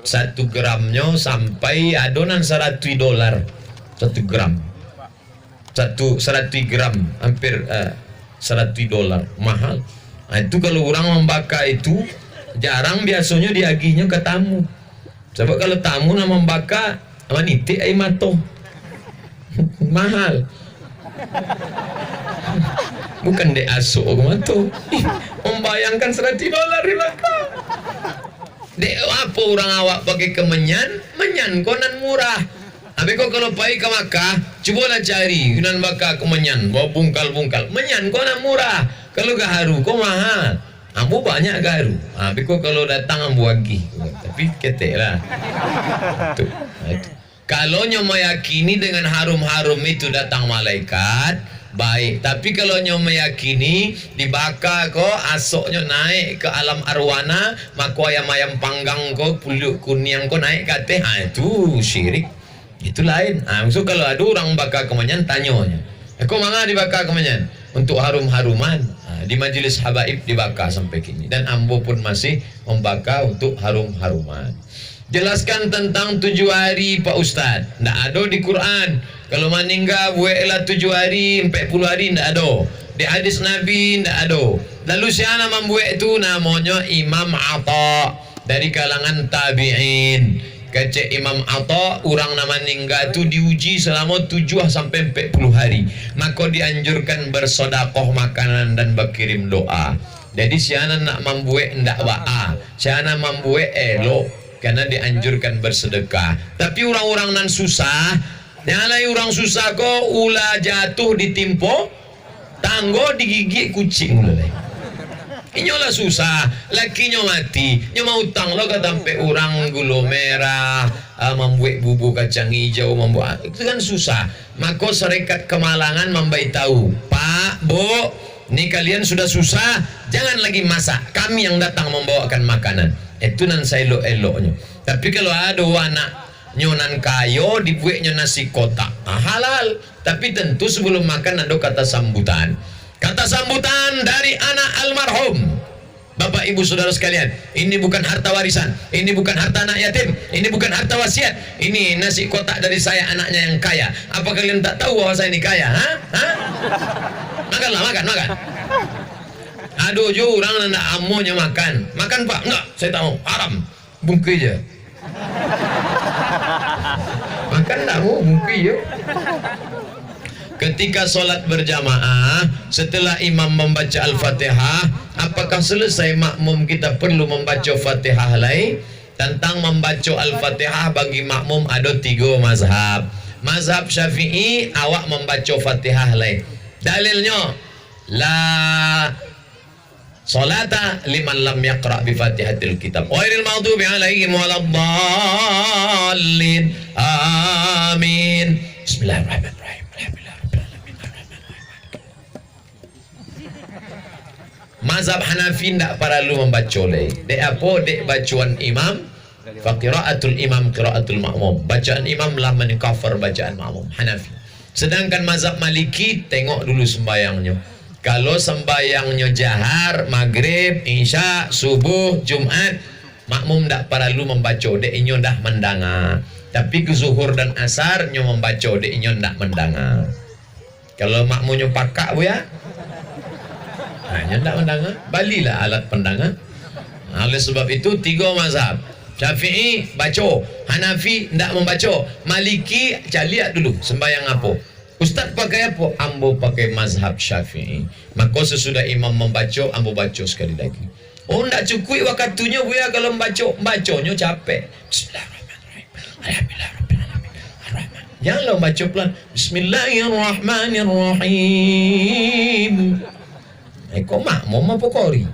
1 gramnya sampai adonan $100. 1 gram. 100 gram hampir $100, mahal. Nah, itu kalau orang membakar itu jarang, biasanya diagihnya ke tamu. Sebab kalau tamu nak membakar wanita air mata. Mahal. Bukan dek asuk ke mata. Membayangkan $100 dibakar. Dek apa orang awak pakai kemenyan? Menyan konan murah. Habis kau kalau pergi ke Makkah, Cubalah cari Yunan baka kemenyan, bawa bungkal-bungkal. Menyan kau nak murah, kalau gaharu kau mahal. Ambo banyak gaharu. Tapi kau kalau datang ambo lagi. Tapi ketek lah. Tuh. Itu. Kalau nyo meyakini dengan harum-harum itu datang malaikat, baik. Tapi kalau nyo meyakini dibakar ko asoknya naik ke alam arwana, maka ayam-ayam panggang ko, pulut kuning ko naik ke atas, itu syirik. Itu lain. So kalau ada orang bakar kemenyan, tanyanya, kau mana dibakar kemenyan? Untuk harum-haruman. Di majlis habaib dibakar sampai kini. Dan ambo pun masih membakar untuk harum-haruman. Jelaskan tentang 7 hari Pak Ustaz. Tidak ada di Quran. Kalau meninggal buatlah 7 hari, 40 hari tidak ada. Di hadis Nabi tidak ada. Lalu siapa membuat itu? Namanya Imam Atha dari kalangan tabi'in. Kata Imam Atha, orang nama meninggal itu diuji selama 7 sampai 40 hari. Maka dianjurkan bersedekah makanan dan berkirim doa. Jadi siapa nak membuat tidak ba'a, siapa nak membuat elok, karena dianjurkan bersedekah. Tapi orang-orang nan susah, nyalai orang susah kok ulah jatuh ditimpo, tanggo digigit kucing mulai. Inyolah susah, lakinya mati, nyo mau utang lo katampe orang gula merah, membuat bubur kacang hijau, membuat itu kan susah. Maka Serikat Kemalangan memberitahu, Pak, Bu, ini kalian sudah susah, jangan lagi masak, kami yang datang membawakan makanan. Itu nan saya elok-eloknya. Tapi kalau ada anak nyonan kayo dibuatnya nasi kotak, halal. Tapi tentu sebelum makan ada kata sambutan. Kata sambutan dari anak almarhum. Bapak ibu saudara sekalian, ini bukan harta warisan, ini bukan harta anak yatim, ini bukan harta wasiat, ini nasi kotak dari saya anaknya yang kaya. Apa kalian tak tahu bahwa saya ini kaya? Makanlah, makan. Aduh, orang nak amonya makan Pak, enggak, saya tahu, haram, bungkui je. Makan tak mau, bungkui je. Ketika solat berjamaah, setelah imam membaca Al-Fatihah, apakah selesai makmum kita perlu membaca Fatihah lain? Tentang membaca Al-Fatihah bagi makmum ada 3 mazhab. Mazhab Syafi'i, awak membaca Fatihah lain. Dalilnya, la salata liman lam yaqra bi Fatihatil Kitab. Ghairil maghdubi alaihim waladdallin. Amin. Bismillahirrahmanirrahim. Mazhab Hanafi tidak perlu membaca lagi. Dek apa? Dek bacaan imam. Faqiraatul imam qiraatul makmum. Bacaan imam lah menkafar bacaan makmum. Hanafi. Sedangkan mazhab Maliki, tengok dulu sembayangnya. Kalau sembayangnya jahar, maghrib, isya, subuh, Jumat, makmum tidak perlu membaca. Dek inyo dah mendengar. Tapi ke zuhur dan asar nyo membaca. Dek inyo tidak mendengar. Kalau makmumnya pakak bu ya, hanya tak mendengar, balilah alat pendengar. Oleh sebab itu 3 mazhab. Syafi'i baca, Hanafi tidak membaca, Maliki lihat dulu sembayang apa. Ustaz pakai apa? Ambo pakai mazhab Syafi'i. Maka sesudah imam membaca, ambo baca sekali lagi. Oh, tidak cukup waktunya bu ya kalau bacanya capek. Bismillahirrahmanirrahim. Alhamdulillahirrahmanirrahim. Ar-Rahman. Janganlah baca pelan. Bismillahirrahmanirrahim. Kok makmum apa kori?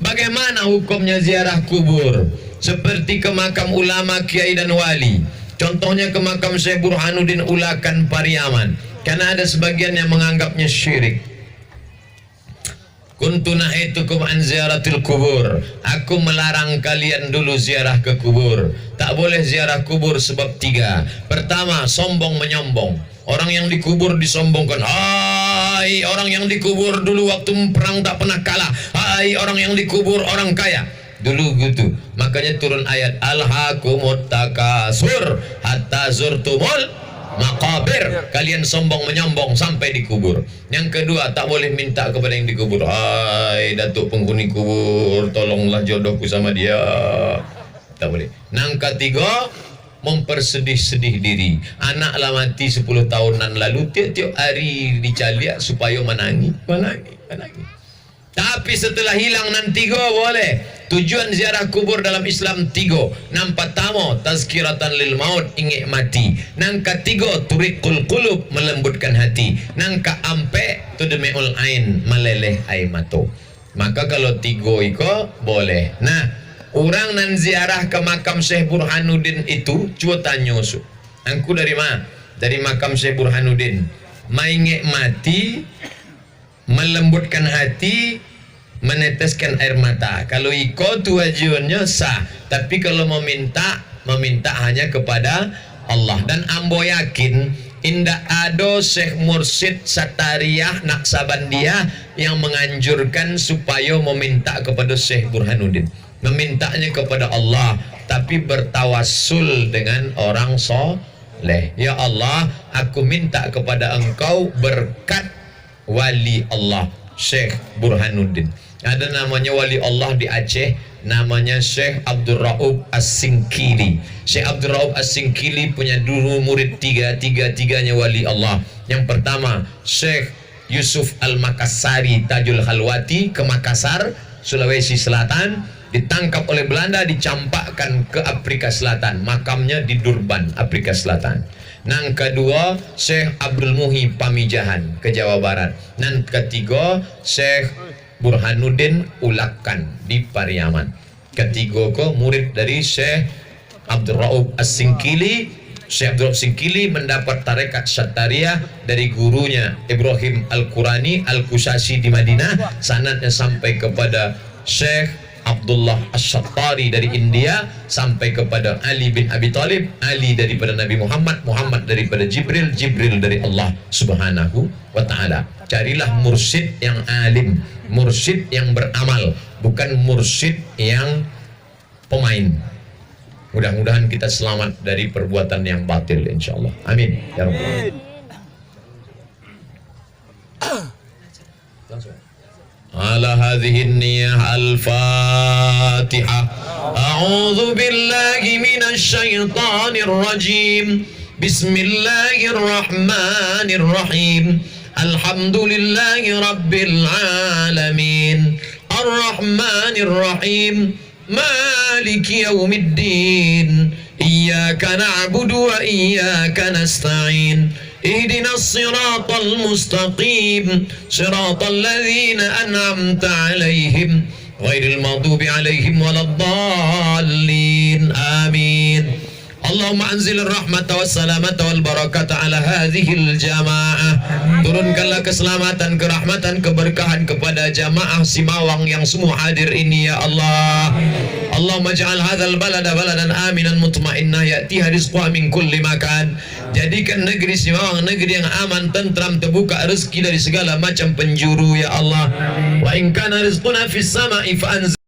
Bagaimana hukumnya ziarah kubur? Seperti ke makam ulama, kiai dan wali. Contohnya ke makam Syekh Burhanuddin Ulakan Pariaman. Karena ada sebagian yang menganggapnya syirik. Kuntu nahaitukum an ziaratil kubur. Aku melarang kalian dulu ziarah ke kubur. Tak boleh ziarah kubur sebab 3. Pertama, sombong menyombong. Orang yang dikubur disombongkan. Hai, orang yang dikubur dulu waktu perang tak pernah kalah. Hai, orang yang dikubur orang kaya. Dulu gitu. Makanya turun ayat alhaakumut takasur hatta zurtumul maqabir. Kalian sombong menyombong sampai dikubur. Yang kedua, tak boleh minta kepada yang dikubur. Hai, datuk penghuni kubur, tolonglah jodohku sama dia. Tak boleh. Yang ketiga, mempersedih-sedih diri. Anaklah mati 10 tahunan lalu, tiap-tiap hari dicaliak supaya menangis. Tapi setelah hilang nan 3 boleh. Tujuan ziarah kubur dalam Islam tiga. Nang pertama, tazkiratan lil maut, ingat mati. Nang ketiga, turiqul qulub, melembutkan hati. Nang keempat, tudmi'ul ain, meleleh air mata. Maka kalau tiga iko boleh. Nah, orang nan ziarah ke makam Syekh Burhanuddin itu, cuba tanya su. Angku dari mana? Dari makam Syekh Burhanuddin. Mainget mati, melembutkan hati, meneteskan air mata. Kalau iko tujuannya sah. Tapi kalau meminta hanya kepada Allah. Dan ambo yakin indah ada Syekh Mursyid Satariyah Naksabandiyah yang menganjurkan supaya meminta kepada Syekh Burhanuddin. Memintanya kepada Allah, tapi bertawassul dengan orang soleh. Ya Allah, aku minta kepada Engkau berkat wali Allah Syekh Burhanuddin. Ada namanya wali Allah di Aceh, namanya Syekh Abdul Raub As-Singkili. Syekh Abdul Raub As-Singkili punya dulu murid tiga-tiganya wali Allah. Yang pertama Syekh Yusuf Al-Makassari Tajul Khalwati ke Makassar, Sulawesi Selatan. Ditangkap oleh Belanda, dicampakkan ke Afrika Selatan. Makamnya di Durban, Afrika Selatan. Nang kedua Syekh Abdul Muhi Pamijahan ke Jawa Barat. Nang ketiga Syekh Burhanuddin Ulakan di Pariaman. Ketiga ko murid dari Syekh Abdul Raub As-Singkili. Syekh Abdul Raub As-Singkili mendapat tarekat Satariyah dari gurunya Ibrahim Al-Qurani Al-Kusasi di Madinah. Sanadnya sampai kepada Syekh Abdullah Asy-Syattari dari India, sampai kepada Ali bin Abi Thalib, Ali daripada Nabi Muhammad, Muhammad daripada Jibril, Jibril dari Allah Subhanahu wa taala. Carilah mursyid yang alim, mursyid yang beramal, bukan mursyid yang pemain. Mudah-mudahan kita selamat dari perbuatan yang batil insyaallah. Amin ya rabbal alamin. على هذه النية الفاتحة. أعوذ بالله من الشيطان الرجيم. بسم الله الرحمن الرحيم. الحمد لله رب العالمين. الرحمن الرحيم. مالك يوم الدين. إياك نعبد وإياك نستعين. اهدنا الصراط المستقيم صراط الذين أنعمت عليهم غير المغضوب عليهم ولا الضالين آمين. اللهم أنزل الرحمة والسلامة والبركة على هذه الجماعة. Turunkanlah keselamatan, kerahmatan, keberkahan kepada jamaah Simawang yang semua hadir ini ya Allah. Allahumma ja'al hadzal balada baladan aminan mutmainnah ya'tiha rizquha min kulli makan. Jadikan negeri Simawang negeri yang aman, tentram, terbuka rezeki dari segala macam penjuru ya Allah. Wa in kana rizquna fis sama'i fa